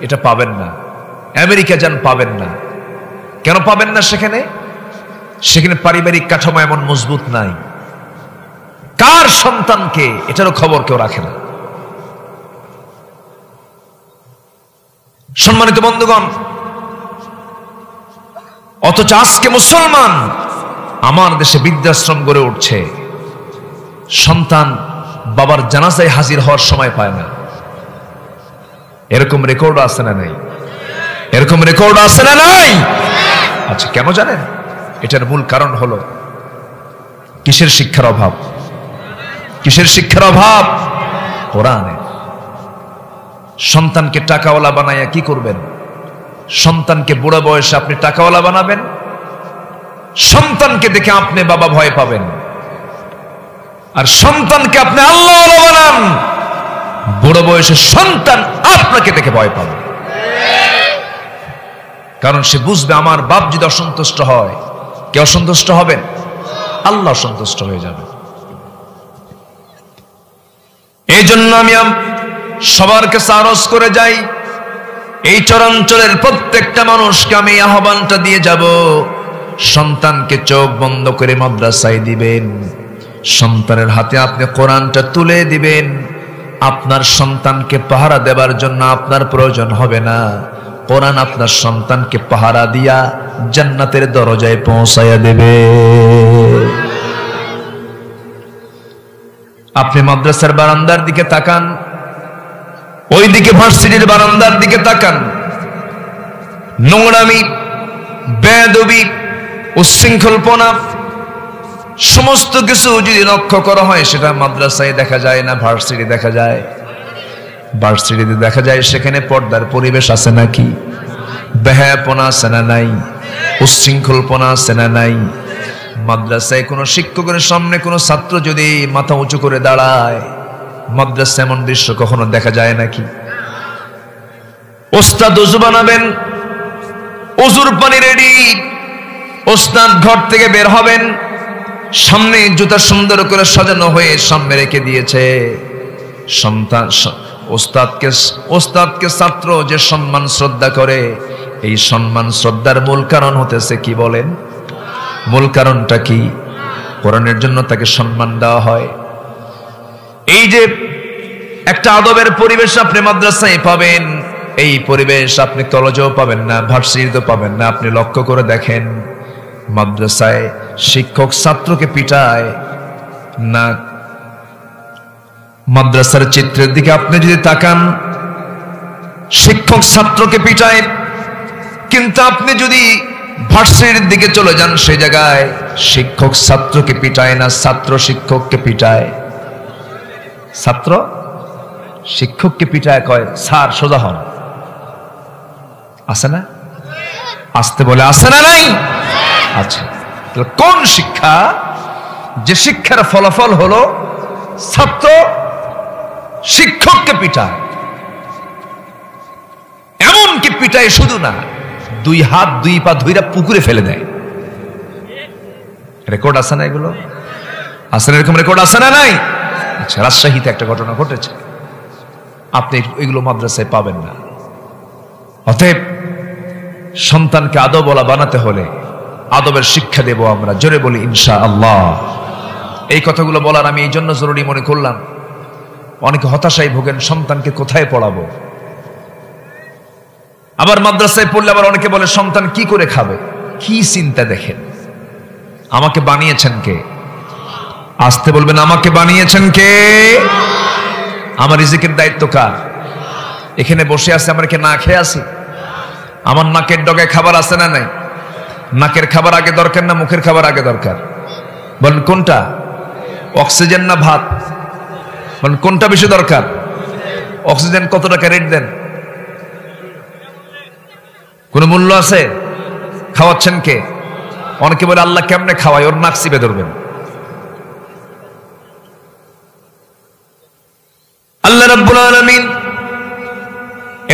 এটা পাবেন না। আমেরিকা যান, পাবেন না। কেন পাবেন না? সেখানে পারিবারিক কাঠামো এমন মজবুত নাই। কার সন্তানকে এটারও খবর কেউ রাখে না। সম্মানিত বন্ধুগণ, অথচ আজকে মুসলমান আমার দেশে বৃদ্ধাশ্রম গড়ে উঠছে, সন্তান বাবার জানাজায় হাজির হওয়ার সময় পায় না। এরকম রেকর্ড আছে না নাই? এরকম রেকর্ড আছে না নাই? আচ্ছা, কেন জানেন? এটার মূল কারণ হলো কিসের শিক্ষার অভাব? কিসের শিক্ষার অভাব? কোরআনের। সন্তানকে টাকাওয়ালা বানাইয়া কি করবেন? সন্তানকে বুড়া বয়সে আপনি টাকাওয়ালা বানাবেন, সন্তানকে দেখে আপনি বাবা ভয় পাবেন। আর সন্তানকে আপনি আল্লাহওয়ালা বানান, বুড়ো বয়সে সন্তান আপনাকে দেখে ভয় পাবে। কারণ সে বুঝবে আমার বাপ যদি অসন্তুষ্ট হয়, কে অসন্তুষ্ট হবেন? আল্লাহ অসন্তুষ্ট হয়ে যাবে। এই জন্য আমি সবার কাছে আরজ করে যাই, এই চরাঞ্চলের প্রত্যেকটা মানুষকে আমি আহ্বানটা দিয়ে যাব, সন্তানকে চোখ বন্ধ করে মাদ্রাসায় দিবেন, সন্তানের হাতে আপনি কোরআনটা তুলে দিবেন। আপনার সন্তানকে পাহারা দেবার জন্য আপনার প্রয়োজন হবে না, কোরআন আপনার সন্তানকে পাহারা দিয়া জান্নাতের দরজায় পৌঁছায়া দেবে। আপনি মাদ্রাসার বারান্দার দিকে তাকান, ওইদিকে ভার্সিটির বারান্দার দিকে তাকান, নোংরামি, বেয়াদবি, উচ্ছৃঙ্খলপনা সমস্ত কিছু যদি লক্ষ্য করা হয়, সেটা মাদ্রাসায় দেখা যায় না, ভার্সিটি দেখা যায়। ভার্সিটিতে দেখা যায় সেখানে পর্দার পরিবেশ আছে নাকি? বেহায়াপনা আছে না নাই? উচ্ছৃঙ্খলপনা আছে না নাই? মাদ্রাসায় কোনো শিক্ষকের সামনে কোনো ছাত্র যদি মাথা উঁচু করে দাঁড়ায়, মাদ্রাসা এমন দৃশ্য কখনো দেখা যায় নাকি? ওস্তাদ ওযু বানাবেন, ওযুর পানি রেডি, ওস্তাদ ঘর থেকে বের হবেন, সামনে জুতা সুন্দর করে সাজানো হয়ে সামনে রেখে দিয়েছে। সন্তান ওস্তাদকে ছাত্র যে সম্মান শ্রদ্ধা করে, এই সম্মান শ্রদ্ধার মূল কারণ হতেছে কি বলেন? মূল কারণটা কি? কোরআনের জন্য তাকে সম্মান দেওয়া হয়। এই যে একটা আদবের পরিবেশ আপনি মাদ্রাসায় পাবেন, এই পরিবেশ আপনি কলেজেও পাবেন না, ভার্সিটিতেও পাবেন না। আপনি লক্ষ্য করে দেখেন, মাদ্রাসায় শিক্ষক ছাত্রকে পিটায় না, মাদ্রাসার চিত্রের দিকে আপনি যদি তাকান, শিক্ষক ছাত্রকে পিটায়। কিন্তু আপনি যদি ভার্সিটির দিকে চলে যান, সেই জায়গায় শিক্ষক ছাত্রকে পিটায় না, ছাত্র শিক্ষককে পিটায়। ছাত্র শিক্ষককে পিটায়, কয় স্যার সোজা হন। আছে না? আসতে বলে, আছে না নাই? আচ্ছা, কোন শিক্ষা? যে শিক্ষার ফলাফল হলো ছাত্র শিক্ষককে পিটায়। এমনকি পিটায় শুধু না, দুই হাত দুই পা ধুইরা পুকুরে ফেলে দেয়। রেকর্ড আছে না? এগুলো আছে না? এরকম রেকর্ড আছে না নাই? আচ্ছা, রাজশাহীতে একটা ঘটনা ঘটেছে, আপনি এগুলো মাদ্রাসায় পাবেন না। অতএব সন্তানকে আদবওয়ালা বানাতে হলে আদবের শিক্ষা দেব আমরা। জোরে বলি ইনশাআল্লাহ। এই কথাগুলো বলার আমি এই জন্য জরুরি মনে করলাম, অনেকে হতাশায় ভোগেন, সন্তানকে কোথায় পড়াবো। আবার মাদ্রাসায় পড়লে আবার অনেকে বলে সন্তান কি করে খাবে। কি চিন্তা দেখেন, আমাকে বানিয়েছেন কে? আসতে বলবেন, আমাকে বানিয়েছেন কে? আমার রিজিকের দায়িত্ব কার? এখানে বসে আছে, আমরা কি না খেয়ে আছি? আমার নাকের ডগায় খাবার আছে না নাই? নাকের খাবার আগে দরকার না মুখের খাবার আগে দরকার? বলেন কোনটা? অক্সিজেন না ভাত? বলেন কোনটা বেশি দরকার? অক্সিজেন কত টাকা রেট দেন? কোন মূল্য আছে? খাওয়াচ্ছেন কে? অনেকে বলে আল্লাহ কেমনে খাওয়ায়, ওর নাক চিপে ধরবেন। আল্লাহ রাব্বুল আলামিন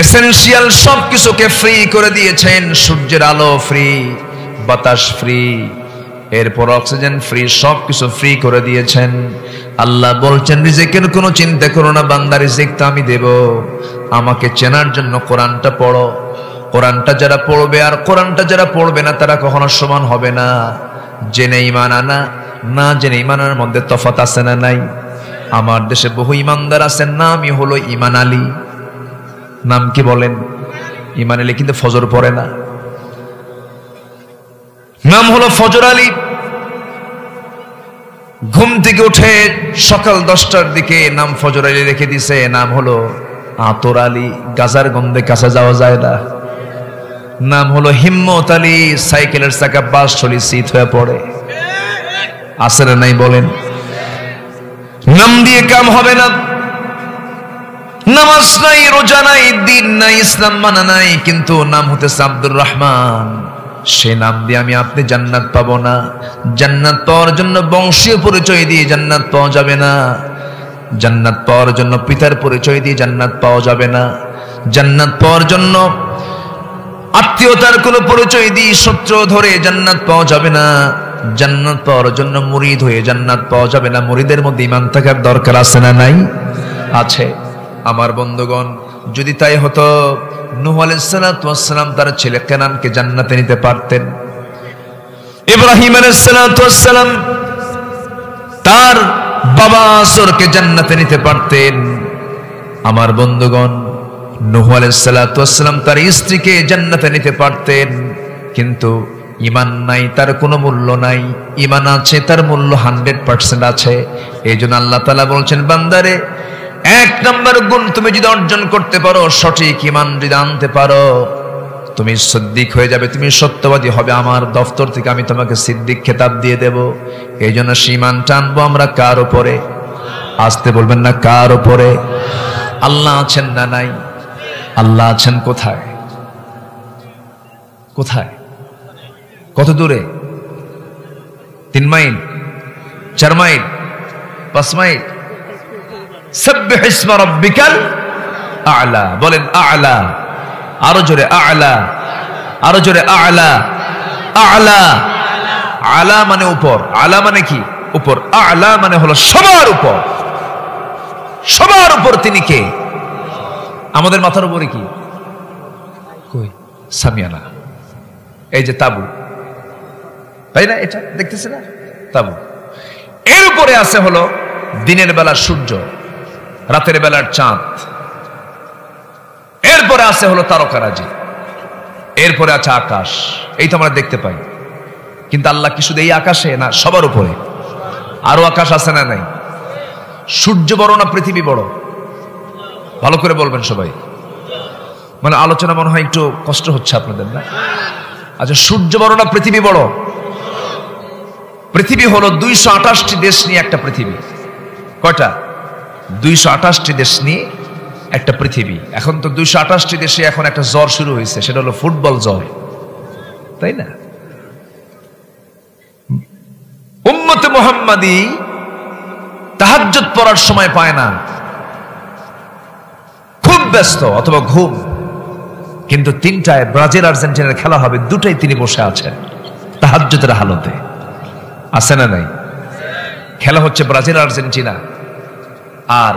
এসেনশিয়াল সবকিছুকে ফ্রি করে দিয়েছেন। সূর্যের আলো ফ্রি, বাতাস ফ্রি, এরপর অক্সিজেন ফ্রি, সবকিছু ফ্রি করে দিয়েছেন। আল্লাহ বলছেন রিজিকের কোনো চিন্তা করো না বান্দা, রিজিক তো আমি দেব। আমাকে চেনার জন্য কোরআনটা পড়ো। কোরআনটা যারা পড়বে আর কোরআনটা যারা পড়বে না, তারা কখনো সমান হবে না। জেনে ঈমান আনা, না জেনে ঈমানের মধ্যে তফাৎ আছে না নাই? আমার দেশে বহু ইমানদার আছেন, নামই হলো ঈমান আলী। নাম কি বলেন? ঈমান আলী, কিন্তু ফজর পড়ে না। নাম হলো ফজর আলী। ঘুম থেকে উঠে সকাল 10টার দিকে নাম ফজর আলী রেখে দিছে, নাম হলো আতর আলী, গাজার গন্ধে কাছে যাওয়া যায় না। নাম হলো হিম্মত আলী, সাইকেলের চাকা বাস চলি শীত হয়ে পড়ে। আছে না নাই বলেন? নাম দিয়ে কাম হবে না। নামাজ নাই, রোজা নাই, দিন নাই, ইসলাম মানা নাই, কিন্তু নাম হতেছে আব্দুর রহমান। সে নাম দিয়ে আমি আপনি জান্নাত পাবো না। জান্নাত পাওয়ার জন্য বংশীয় পরিচয় দিয়ে জান্নাত পাওয়া যাবে না। জান্নাত পাওয়ার জন্য পিতার পরিচয় দিয়ে জান্নাত পাওয়া যাবে না। জান্নাত পাওয়ার জন্য আত্মীয়তার কোন পরিচয় দিয়ে সূত্র ধরে জান্নাত পাওয়া যাবে না। জান্নাত পাওয়ার জন্য মুরিদ হয়ে জান্নাত পাওয়া যাবে না। মুরিদের মধ্যে ঈমান থাকার দরকার আছে না নাই? আছে। আমার বন্ধুগণ, যদি তাই হতো, নূহ আলাইহিস সালাতু ওয়াস সালাম তার ছেলে কেনানকে জান্নাতে নিতে পারতেন। ইব্রাহিম আলাইহিস সালাতু ওয়াস সালাম তার বাবা আসরকে জান্নাতে নিতে পারতেন। আমার বন্ধুগণ, নূহ আলাইহিস সালাতু ওয়াস সালাম তার স্ত্রীকে জান্নাতে নিতে পারতেন, কিন্তু ঈমান নাই, তার কোনো মূল্য নাই। ঈমান আছে, তার মূল্য 100% আছে। এইজন্য আল্লাহ তাআলা বলছেন, বান্দারে, 1 নম্বর গুণ তুমি যদি অর্জন করতে পারো, সঠিক ঈমান যদি আনতে পারো, তুমি সিদ্দিক হয়ে যাবে, তুমি সত্যবাদী হবে। আমার দফতর থেকে আমি তোমাকে সিদ্দিক খেতাব দিয়ে দেব। এইজন্য ঈমান টানবো আমরা কার উপরে? আসতে বলবেন না, কার উপরে? আল্লাহ আছেন না নাই? আল্লাহ আছেন কোথায়? কোথায়? কত দূরে? 3 মাইল, 4 মাইল, 5 মাইল? সাব্বিহ ইসমা রাব্বিকাল আ'লা। বলেন আ'লা। আরো জোরে আ'লা, আরো জোরে আ'লা। আ'লা, আ'লা মানে উপর। আ'লা মানে কি? উপর। আ'লা মানে হলো সবার উপর। সবার উপর তিনি কে? আমাদের মাথার উপরে কি? কই সামিয়ানা, এই যে তাবু, তাই না? এটা দেখতেছে না তাবু। এর উপরে আছে হলো দিনের বেলার সূর্য, রাতের বেলার চাঁদ, এরপরে আছে হলো তারকারাজি, এরপরে আছে আকাশ। এই তো আমরা দেখতে পাই। কিন্তু আল্লাহ কি শুধু এই আকাশে না, সবার উপরে আরো আকাশ আছে না নাই? সূর্য বড় না পৃথিবী বড়? ভালো করে বলবেন সবাই। মানে আলোচনা মনে হয় একটু কষ্ট হচ্ছে আপনাদের, না? আচ্ছা, সূর্য বড় না পৃথিবী বড়? পৃথিবী হলো 228টি দেশ নিয়ে একটা পৃথিবী। কয়টা? 228টি দেশ নিয়ে একটা পৃথিবী। এখন তো 228টি দেশে এখন একটা জ্বর শুরু হয়েছে, সেটা হলো ফুটবল জ্বর, তাই না? উম্মতে মুহাম্মাদি তাহাজ্জুদ পড়ার সময় পায় না, খুব ব্যস্ত অথবা ঘুম। কিন্তু 3টায় ব্রাজিল আর্জেন্টিনার খেলা হবে, 2টায় তিনি বসে আছেন তাহাজ্জুদের হালতে। আছে না নাই? খেলা হচ্ছে ব্রাজিল আর্জেন্টিনা, আর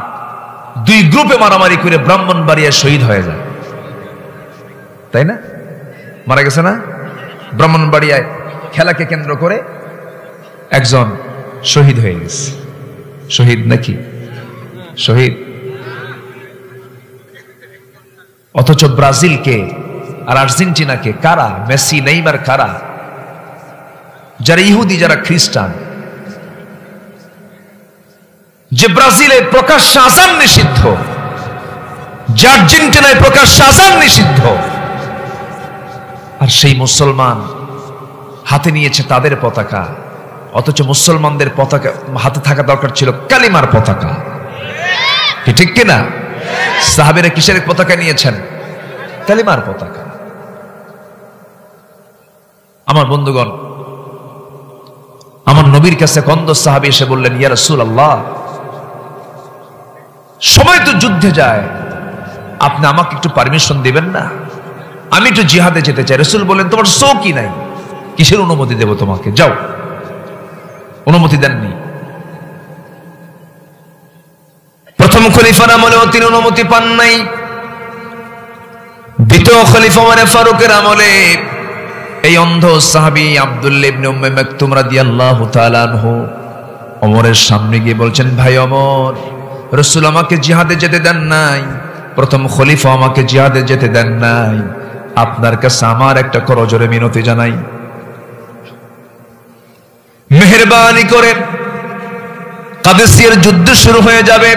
2 গ্রুপে মারামারি করে ব্রাহ্মণবাড়িয়া শহীদ হয়ে যায়, তাই না? মারা গেছে না? ব্রাহ্মণবাড়িয়ায় খেলাকে কেন্দ্র করে একজন শহীদ হয়ে গেছে। শহীদ নাকি? শহীদ। অথচ ব্রাজিলকে আর আর্জেন্টিনাকে কারা, মেসি নেইমার কারা, যারা ইহুদি, যারা খ্রিস্টান, যে ব্রাজিলে প্রকাশ্যে আযান নিষিদ্ধ, যে আর্জেন্টিনায় প্রকাশ্যে আযান নিষিদ্ধ, আর সেই মুসলমান হাতে নিয়েছে তাদের পতাকা। অথচ মুসলমানদের পতাকা হাতে থাকা দরকার ছিল কালিমার পতাকা, ঠিক কিনা? সাহাবীরা কিসের পতাকা নিয়েছেন? কালিমার পতাকা। আমার বন্ধুগণ, আমার নবীর কাছে কন্দ সাহাবী এসে বললেন, ইয়া রাসূলুল্লাহ, সবাই তো যুদ্ধে যায়, আপনি আমাকে একটু পারমিশন দিবেন না? আমি একটু জিহাদে যেতে চাই। রাসূল বললেন, তোমার শৌকি নাই, কিসের অনুমতি দেব তোমাকে, যাও। অনুমতি দেননি। প্রথম খলিফার আমলেও তিনি অনুমতি পান নাই। দ্বিতীয় খলিফা ওমর ফারুকের আমলে এই অন্ধ সাহাবী আব্দুল্লাহ ইবনে উম্মে মাকতুম রাদিয়াল্লাহু তাআলা আনহু ওমরের সামনে গিয়ে বলছেন, ভাই ওমর, রাসূল আমাকে জিহাদে যেতে দেন নাই, প্রথম খলিফা আমাকে জিহাদে যেতে দেন নাই, আপনার কাছে আমার একটা করজোরে মিনতি জানাই, মেহেরবানি করে কাদেসিয়ার যুদ্ধ শুরু হয়ে যাবে,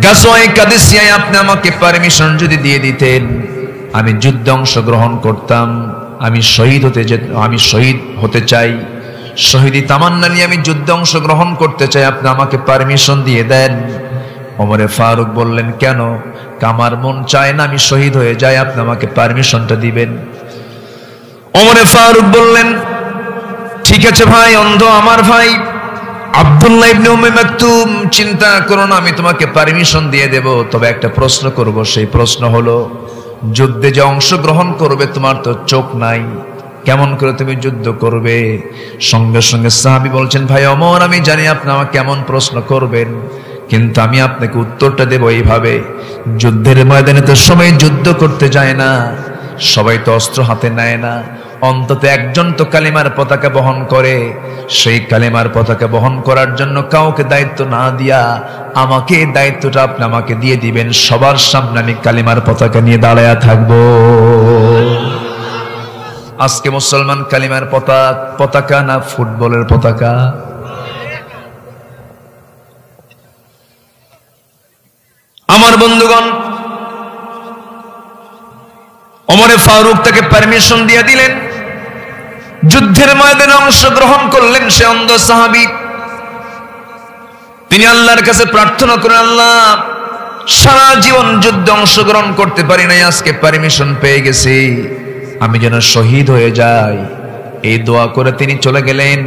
গাজওয়ায়ে কাদেসিয়ায় আপনি আমাকে পারমিশন যদি দিয়ে দিতেন, আমি যুদ্ধে অংশগ্রহণ করতাম। আমি শহীদ হতে চাই, শহীদি তামান্না নিয়ে আমি যুদ্ধে অংশগ্রহণ করতে চাই, আপনি আমাকে পারমিশন দিয়ে দেন। ওমরে ফারুক বললেন, কেন? আমার মন চায় না আমি শহীদ হয়ে যাই, আপনি আমাকে পারমিশনটা দিবেন। ওমরে ফারুক বললেন, ঠিক আছে ভাই অন্ধ, আমার ভাই আব্দুল্লাহ ইবনে উম্মে মাকতুম, চিন্তা করো না, আমি তোমাকে পারমিশন দিয়ে দেব। তবে একটা প্রশ্ন করব, সেই প্রশ্ন হলো, যুদ্ধে যে অংশগ্রহণ করবে, তোমার তো চোখ নাই, কেমন করে তুমি যুদ্ধ করবে? সঙ্গে সঙ্গে সাহাবী বলছেন, ভাই ওমর, আমি জানি আপনি আমাকে কেমন প্রশ্ন করবেন, কিন্তু আমি আপনাকে উত্তরটা দেব এইভাবে, যুদ্ধের ময়দানে তো সবাই যুদ্ধ করতে যায় না, সবাই তো অস্ত্র হাতে নেয় না, অন্তত একজন তো কালিমার পতাকা বহন করে। সেই কালিমার পতাকা বহন করার জন্য কাউকে দায়িত্ব না দিয়া আমাকে দায়িত্বটা আপনি আমাকে দিয়ে দিবেন, সবার সামনে আমি কালিমার পতাকা নিয়ে দাঁড়ায়া থাকবো। আজকে মুসলমান কালিমার পতাকা না ফুটবলের পতাকা? আমার বন্ধুগণ, ওমরে ফারুক তাকে পারমিশন দিয়ে দিলেন, যুদ্ধের ময়দানে অংশগ্রহণ করলেন সে অন্ধ সাহাবী। তিনি আল্লাহর কাছে প্রার্থনা করেন, আল্লাহ, সারা জীবন যুদ্ধে অংশগ্রহণ করতে পারি নাই, আজকে পারমিশন পেয়ে গেছি, আমি যেন শহীদ হয়ে যাই। এই দোয়া করে তিনি চলে গেলেন।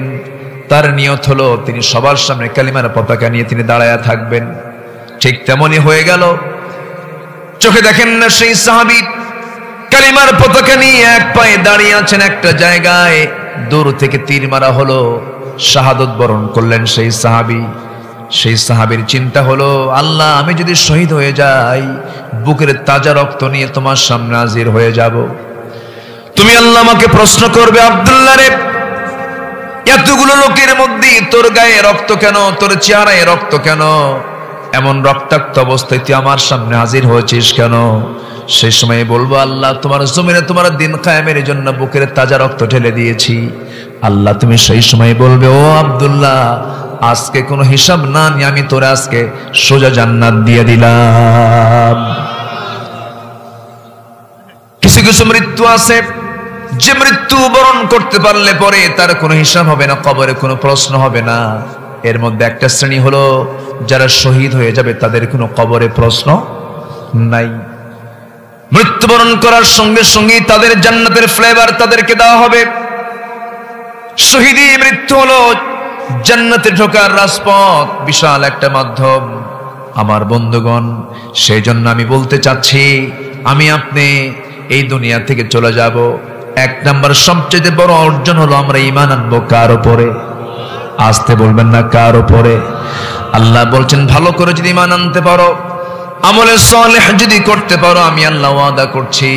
তার নিয়ত হলো তিনি সবার সামনে কালিমার পতাকা নিয়ে তিনি দাঁড়ায়া থাকবেন। ঠিক তেমনি হয়ে গেল। চোখে দেখেন না সেই সাহাবী কালিমার পতাকা নিয়ে এক পায়ে দাঁড়িয়ে আছেন একটা জায়গায়, দূর থেকে তীর মারা হলো, শাহাদত বরণ করলেন সেই সাহাবী। সেই সাহাবীর চিন্তা হলো, আল্লাহ আমি যদি শহীদ হয়ে যাই, বুকের তাজা রক্ত নিয়ে তোমার সামনে হাজির হয়ে যাব। তুমি আল্লাহ আমাকে প্রশ্ন করবে, আব্দুল্লাহ রে, এতগুলো লোকের মধ্যে তোর গায়ে রক্ত কেন, তোর চেহারায় রক্ত কেন, এমন রক্তাক্ত অবস্থায় তুই আমার সামনে হাজির হয়েছিস কেন? সেই সময় বলবো, আল্লাহ তোমার জমিনে তোমার দিন কায়েমের জন্য বুকের তাজা রক্ত ঢেলে দিয়েছি। আল্লাহ তুমি সেই সময় বলবে, ও আব্দুল্লাহ, আজকে কোনো হিসাব না নিয়ে আমি তোরে আজকে সোজা জান্নাত দিয়ে দিলাম। কিছু কিছু মৃত্যু আছে যে মৃত্যু বরণ করতে পারলে পরে তার কোনো হিসাব হবে না, কবরে কোনো প্রশ্ন হবে না। এর মধ্যে একটা শ্রেণী হলো যারা শহীদ হয়ে যাবে, তাদের কোনো কবরে প্রশ্ন নাই। মৃত্যুবরণ করার সঙ্গে সঙ্গে তাদের জান্নাতের ফ্লেভার তাদেরকে দেওয়া হবে। শহীদি মৃত্যু হলো জান্নাতে ঢোকার রাজপথ, বিশাল একটা মাধ্যম। আমার বন্ধুগণ, সেই জন্য আমি বলতে চাচ্ছি, আমি আপনি এই দুনিয়া থেকে চলে যাব, এক নাম্বার সবচেয়ে বড় অর্জন হলো আমরা ঈমান আনবো কার উপরে? আসতে বলবেন না, কার উপরে? আল্লাহ বলছেন, ভালো করে যদি ঈমান আনতে পারো, আমলে সালেহ যদি করতে পারো, আমি আল্লাহ ওয়াদা করছি,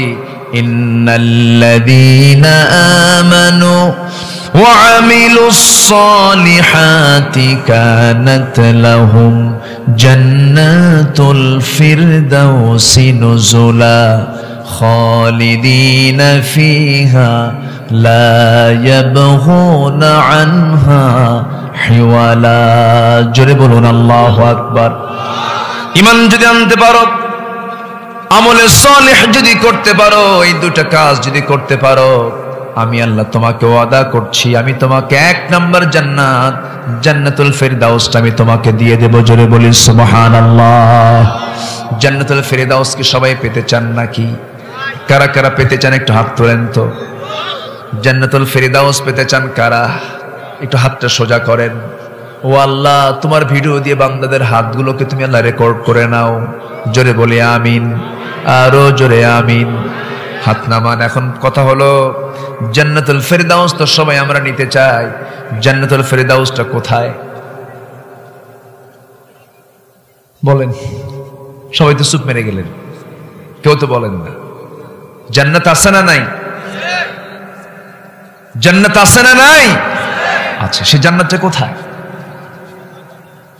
ইন্নাল্লাযীনা আমানু ওয়া আমিলুস সালিহাতি কানাত লাহুম জান্নাতুল ফিরদাউসি নুজুলা খালিদিনা ফিহা লা ইয়াবগুনা আনহা হিওয়ালা। জোরে বলুন আল্লাহু আকবার। ঈমান যদি আনতে পারো, আমলে সালেহ যদি করতে পারো, এই দুটো কাজ যদি করতে পারো, আমি আল্লাহ তোমাকে ওয়াদা করছি, আমি তোমাকে এক নাম্বার জান্নাত, জান্নাতুল ফিরদাউসটা আমি তোমাকে দিয়ে দেব। জোরে বলি সুবহানাল্লাহ। জান্নাতুল ফিরদাউস কি সবাই পেতে চান নাকি? কারা কারা পেতে চান একটু হাত তোলেন তো। জান্নাতুল ফিরদাউস পেতে চান কারা? একটু হাতটা সোজা করেন। ও আল্লাহ, তোমার ভিডিও দিয়ে বান্দাদের হাতগুলোকে তুমি আল্লাহ রেকর্ড করে নাও। জোরে বলি আমিন, আরো জোরে আমিন। হাত নামান। এখন কথা হলো, জান্নাতুল ফিরদাউস তো সবাই আমরা নিতে চাই, জান্নাতুল ফিরদাউসটা কোথায় বলেন? সবাই তো চুপ মেরে গেলেন, কেউ তো বলেন না। জান্নাত আছে না নাই? জান্নাত আছে না নাই? আচ্ছা, সে জান্নাতটা কোথায়?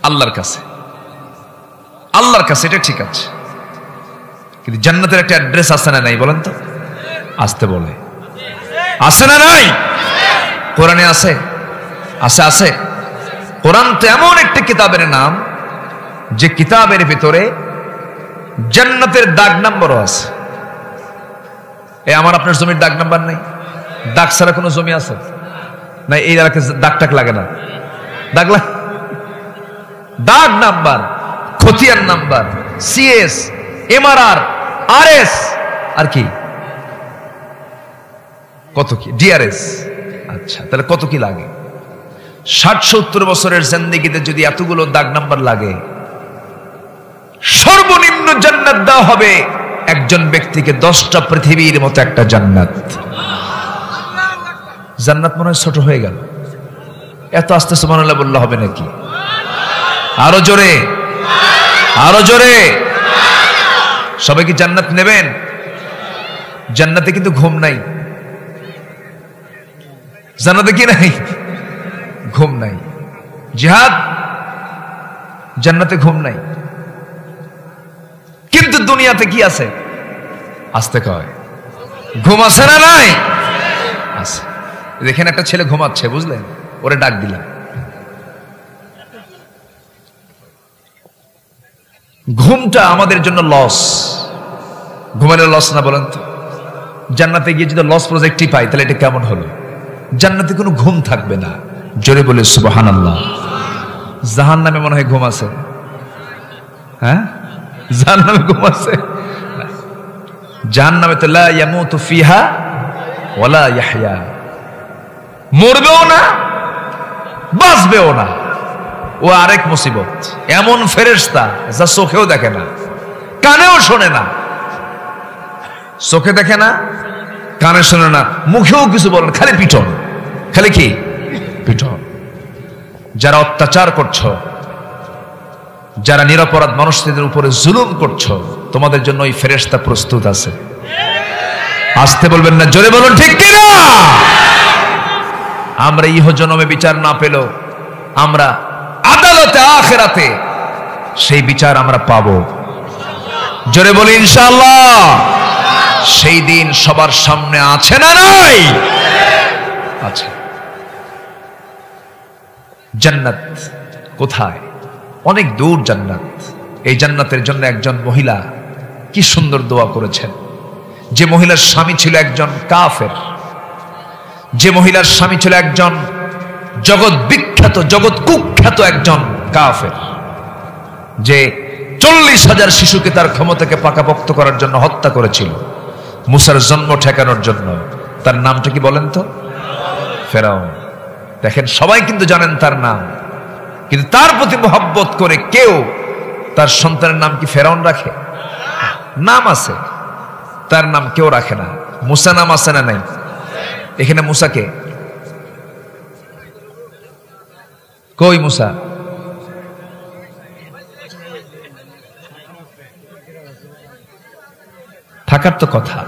আল্লাহর কাছে। আল্লাহর কাছে, এটা ঠিক আছে, কিন্তু জান্নাতের একটা অ্যাড্রেস আছে না নাই বলেন তো? আসতে বলে, আছে না নাই? কোরআনে আছে? আছে, আছে। কোরআন তো এমন একটি কিতাবের নাম যে কিতাবের ভিতরে জান্নাতের দাগ নাম্বারও আছে। এই আমার আপনার জমির দাগ নাম্বার নেই? দাগ ছাড়া কোনো জমি আছে না? এই এলাকায় দাগ টাক লাগে না? দাগ লাগে? দাগ নাম্বার, খতিয়ান নাম্বার, সিএস, এমআরআর, আরএস, আর কি কত কি, ডিআরএস। আচ্ছা, তাহলে কত কি লাগে? 60-70 বছরের জিন্দেগিতে যদি এতগুলো দাগ নাম্বার লাগে, সর্বনিম্ন জান্নাত দেওয়া হবে একজন ব্যক্তিকে 10টা পৃথিবীর মতো একটা জান্নাত। জান্নাত মনে হয় ছোট হয়ে গেল। এত আস্তে সুবহানাল্লাহ বললে হবে নাকি? আরো জোরে, আরো জোরে। সবাই কি জান্নাত নেবেন? জান্নাতে কিন্তু ঘুম নাই। জান্নাতে কি নাই? ঘুম নাই। জিহাদ, জান্নাতে ঘুম নাই। কিন্তু দুনিয়াতে কি আছে? আসতে কয়, ঘুম আছে না নাই? আছে। দেখেন, একটা ছেলে ঘুমাচ্ছে, বুঝলেন? ওরে ডাক দিলাম। ঘুমটা আমাদের জন্য লস। ঘুমালে লস না বলেন তো? জান্নাতে গিয়ে যদি লস প্রজেক্টই পাই, তাহলে এটা কেমন হলো? জান্নাতে কোনো ঘুম থাকবে না। জোরে বলে সুবহানাল্লাহ। জাহান্নামে মনে হয় ঘুম আছে। হ্যাঁ, জাহান্নামে ঘুম আছে? জাহান্নামে তো লা ইয়ামুতু ফিহা ওয়ালা ইয়াহইয়া, মরবেও না বাঁচবেও না। ও আরেক মুসিবত। এমন ফেরেশতা যা চোখেও দেখে না, কানেও শোনে না। চোখে দেখে না, কানে শোনে না, মুখেও কিছু বলেন, খালি পিটন। খালি কি? পিটন। যারা অত্যাচার করছো, যারা নিরপরাধ মানুষদের উপরে জুলুম করছো, তোমাদের জন্য ওই ফেরেশতা প্রস্তুত আছে। আসতে বলবেন না, জোরে বলুন ঠিক কিনা। আমরা ইহজন্মে বিচার না পেলেও আমরা আদালতে আখিরাতে সেই বিচার আমরা পাবো। জোরে বলি ইনশাআল্লাহ। সেই দিন সবার সামনে আছে না নাই? আছে। জান্নাত কোথায়? অনেক দূর জান্নাত। এই জান্নাতের জন্য একজন মহিলা কি সুন্দর দোয়া করেছেন। যে মহিলার স্বামী ছিল একজন কাফের, যে মহিলার স্বামী ছিল একজন জগৎ বিখ্যাত, জগৎ কুখ্যাত একজন কাফের, যে 40,000 শিশুকে তার ক্ষমতাকে পাকাপোক্ত করার জন্য হত্যা করেছিল মুসার জন্ম ঠেকানোর জন্য। তার নামটা কি বলেন তো? ফেরাউন। দেখেন, সবাই কিন্তু জানেন তার নাম, কিন্তু তার প্রতি মোহাব্বত করে কেউ তার সন্তানের নাম কি ফেরাউন রাখে? নাম আছে, তার নাম কেউ রাখে না। মুসা নাম আছে না নাই? এখানে মুসাকে কই? মুসা থাকার তো কথা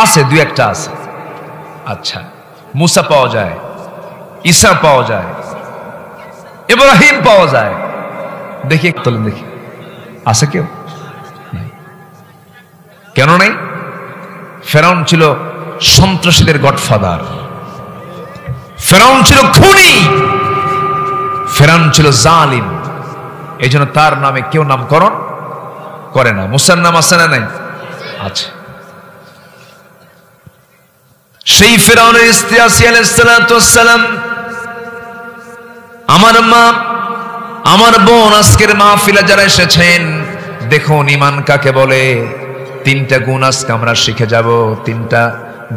আছে, দুই একটা আছে। আচ্ছা, মুসা পাওয়া যায়, ঈসা পাওয়া যায়, ইব্রাহিম পাওয়া যায়। দেখি তোলেন, দেখি আছে কেউ? কেন নাই? ফেরাউন ছিল সন্ত্রাসীদের গডফাদার, ফেরাউন ছিল খুনি, ফেরাউন ছিল জালিম। এই জন্য তার নামে কেউ নামকরণ করে না। মুসার নাম আছে না নাই? আছে। সেই ফেরাউনের স্ত্রী আসিয়া আলাইহিস সালাতু ওয়াস সালাম, আমার মা, আমার বোন, আজকের মাহফিলে যারা এসেছেন, দেখুন ঈমান কাকে বলে। 3টা গুণ আজকে আমরা শিখে যাব, 3টা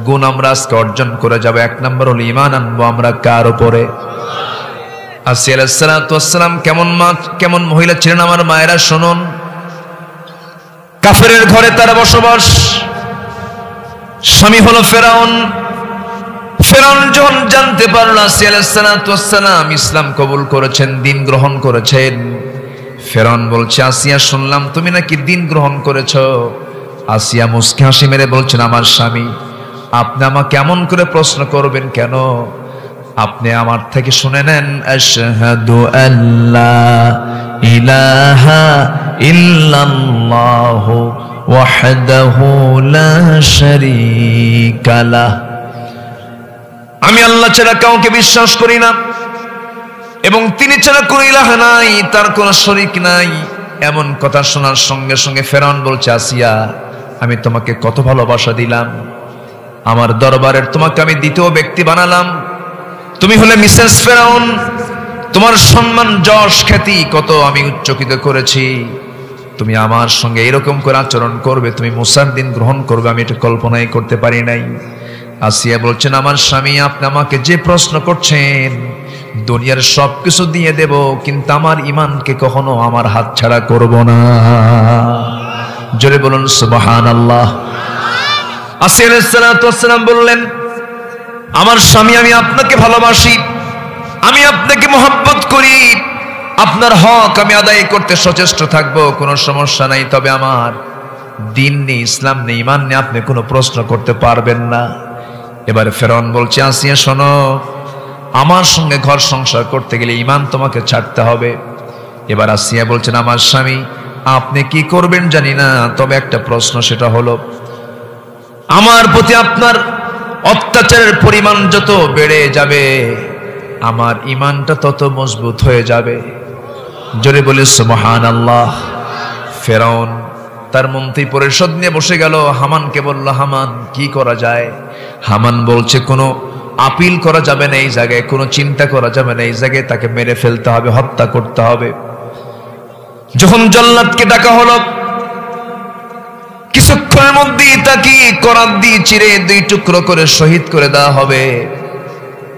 গুণ আমরা আজকে অর্জন করে যাব। 1 নম্বর হলো ঈমান আনবো আমরা কার উপরে? আসিয়া আলাইহিস সালাতু ওয়াস সালাম কেমন মা, কেমন মহিলা ছিলেন আমার মায়েরা শুনুন। কাফেরের ঘরে তার বসবাস, স্বামী হলো ফেরাউন। ফেরাউন যখন জানতে পারল আসিয়া আলাইহিস সালাতু ওয়াস সালাম ইসলাম কবুল করেছেন, দিন গ্রহণ করেছেন, ফেরাউন বলছে, আসিয়া শুনলাম তুমি নাকি দিন গ্রহণ করেছো। আসিয়া মুস্কি হাসি মেরে বলছেন, আমার স্বামী, আপনি আমাকে কেমন করে প্রশ্ন করবেন কেন? আপনি আমার থেকে শুনে নেন, আশহাদু আল্লা ইলাহা ইল্লাল্লাহু ওয়াহদাহু লা শারীকা লাহ। আমি আল্লাহ ছাড়া কাউকে বিশ্বাস করি না এবং তিনি ছাড়া কোনো ইলাহ নাই, তার কোনো শরীক নাই। এমন কথা শোনার সঙ্গে সঙ্গে ফেরাউন বলছে, আসিয়া, আমি তোমাকে কত ভালোবাসা দিলাম, আমার দরবারের তোমাকে আমি দ্বিতীয় ব্যক্তি বানালাম, তুমি হলে মিসেস ফেরাউন, তোমার সম্মান যশ খ্যাতি কত আমি উচ্চকিত করেছি, তুমি আমার সঙ্গে এরকম করে আচরণ করবে, তুমি মুসার দিন গ্রহণ করবে, আমি এটা কল্পনাই করতে পারি নাই। আসিয়া বলছেন, আমার স্বামী, আপনি আমাকে যে প্রশ্ন করছেন দুনিয়ার সবকিছু দিয়ে দেব, কিন্তু আমার ঈমানকে কখনো আমার হাত ছাড়া করব না। জোরে বলুন সুবহানাল্লাহ। আসিয়া আলাইহিস সালাতু ওয়াস সালাম বললেন, আমার স্বামী, আমি আপনাকে ভালোবাসি, আমি আপনাকে মহব্বত করি, আপনার হক আমি আদায় করতে সচেষ্ট থাকবো, কোনো সমস্যা নাই, তবে আমার দিন নেই, ইসলাম নেই, ঈমান নেই, আপনি কোনো প্রশ্ন করতে পারবেন না। এবারে ফেরাউন বলছে, আসিয়া শোনো, আমার সঙ্গে ঘর সংসার করতে গেলে ঈমান তোমাকে ছাড়তে হবে। এবার আসিয়া বলছেন, আমার স্বামী, আপনি কি করবেন জানি না, তবে একটা প্রশ্ন, সেটা হলো আমার প্রতি আপনার অত্যাচারের পরিমাণ যত বেড়ে যাবে আমার ঈমানটা তত মজবুত হয়ে যাবে। জোরে বলে সুবহানাল্লাহ। ফেরাউন তার মন্ত্রী পরিষদ নিয়ে বসে গেল, হামানকে বলল, হামান কি করা যায়? হামান বলছে, কোনো আপিল করা যাবে না এই জায়গায়, কোনো চিন্তা করা যাবে না এই জায়গায়, তাকে মেরে ফেলতে হবে, হত্যা করতে হবে। যখন জল্লাদকে ডাকা হলো, কিছুক্ষণের মধ্যেই তাকে করাত দিয়ে চিরে 2 টুকরো করে শহীদ করে দেওয়া হবে।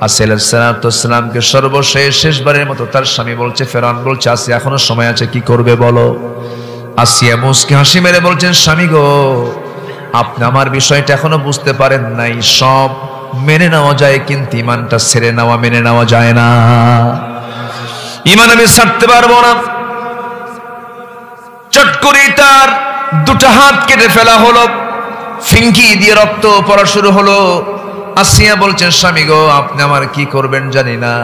আসিয়া আলাইহিস সালাতু ওয়াস সালামকে শেষবারের মতো তার স্বামী বলছে, ফেরাউন বলছে, আসিয়া এখনো সময় আছে, কি করবে বলো? আসিয়া মুস্কি হাসি মেরে বলছেন, স্বামী গো, আপনি আমার বিষয়টা এখনো বুঝতে পারেন নাই, সব মেনে নেওয়া যায়, কিন্তু ঈমানটা ছেড়ে নেওয়া মেনে নেওয়া যায় না। ঈমান আমি ছাড়তে পারবো না, চট করে তার দুটো হাত কেটে ফেলা হলো, ফিঙ্কি দিয়ে রক্ত পড়া শুরু হলো। আসিয়া বলছেন, স্বামী গো, আপনি আমার কি করবেন জানি না।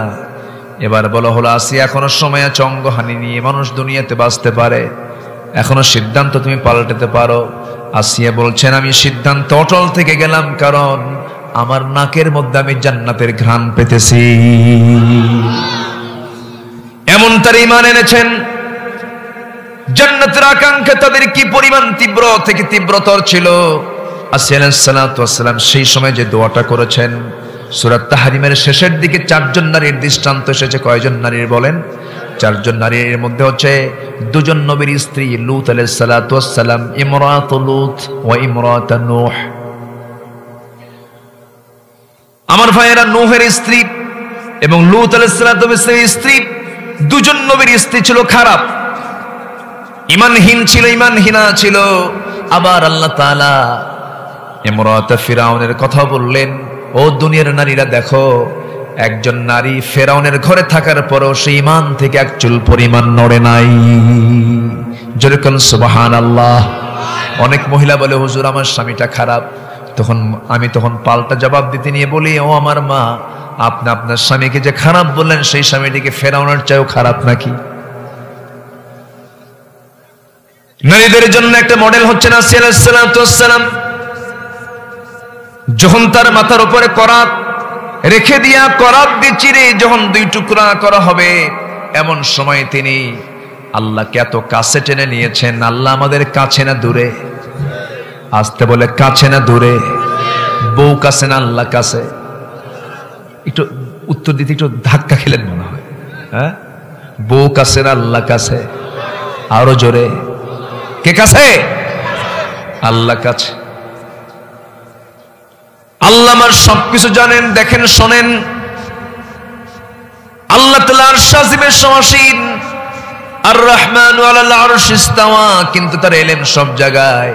এবার বলা হলো, আসিয়া এখনো সময় আছে, অঙ্গহানি নিয়ে মানুষ দুনিয়াতে বাঁচতে পারে, এখনো সিদ্ধান্ত তুমি পাল্টাতে পারো। আসিয়া বলছেন, আমি সিদ্ধান্ত অটল থেকে গেলাম, কারণ আমার নাকের মধ্যে আমি জান্নাতের ঘ্রাণ পেতেছি। এমন তার ঈমান এনেছেন, জান্নাতের আকাঙ্ক্ষা তাদের কি পরিমাণ তীব্র থেকে তীব্রতর ছিল। আসিয়া আলাইহিস সালাতু ওয়াস সালাম সেই সময় যে দোয়াটা করেছেন, সূরা তাহরিমের শেষের দিকে 4 জন নারীর দৃষ্টান্ত এসেছে। কয়জন নারীর বলেন? 4 জন নারীর মধ্যে হচ্ছে 2 জন নবীর স্ত্রী, লূত আলাইহিস সালাতু ওয়াস সালাম, ইমরাতু লূত ওয়া ইমরাতু নূহ। আমার ভাইয়েরা, নূহের স্ত্রী এবং লূত আলাইহিস সালাতু ওয়াস সালামের স্ত্রী, 2 জন নবীর স্ত্রী ছিল খারাপ, ঈমানহীন ছিল, ঈমানহীনা ছিল। আবার আল্লাহ তাআলা ইমরাত ফিরাউনের কথা বললেন, ও দুনিয়ার নারীরা দেখো, একজন নারী ফেরাউনের ঘরে থাকার পরও সে ঈমান থেকে এক চুল পরিমাণ নড়ে নাই। জোরে বলেন সুবহানাল্লাহ। অনেক মহিলা বলে, হুজুর আমার স্বামীটা খারাপ। আমি তখন পাল্টা জবাব দিতে নিয়ে বলি, ও আমার মা, আপনি আপনার স্বামীকে যে খারাপ বললেন, সেই স্বামীটিকে ফেরাউনের চেয়েও খারাপ নাকি? নারীদের জন্য একটা মডেল হচ্ছেন আসিয়া আলাইহিস সালাতু ওয়াস সালাম। যখন তার মাথার উপরে করাত রেখে দিয়া, করাত দিয়ে চিরে যখন 2 টুকরা করা হবে, এমন সময় তিনি আল্লাহকে এত কাছে টেনে নিয়েছেন। আল্লাহ আমাদের কাছে না দূরে? আসতে বলে, কাছে না দূরে? বউ কাছে না আল্লাহ কাছে? একটু উত্তর দিতে একটু ধাক্কা খেলেন মনে হয়। হ্যাঁ, বউ কাছে না আল্লাহ কাছে? আরো জোরে, কে কাছে? আল্লাহ কাছে। আল্লাহ আমার সবকিছু জানেন, দেখেন, শোনেন। আল্লাহ তাআলা আরশ আজিমের সমাসীন, আর রহমানু আলাল আরশি ইস্তাওয়া, কিন্তু তার ইলম সব জায়গায়।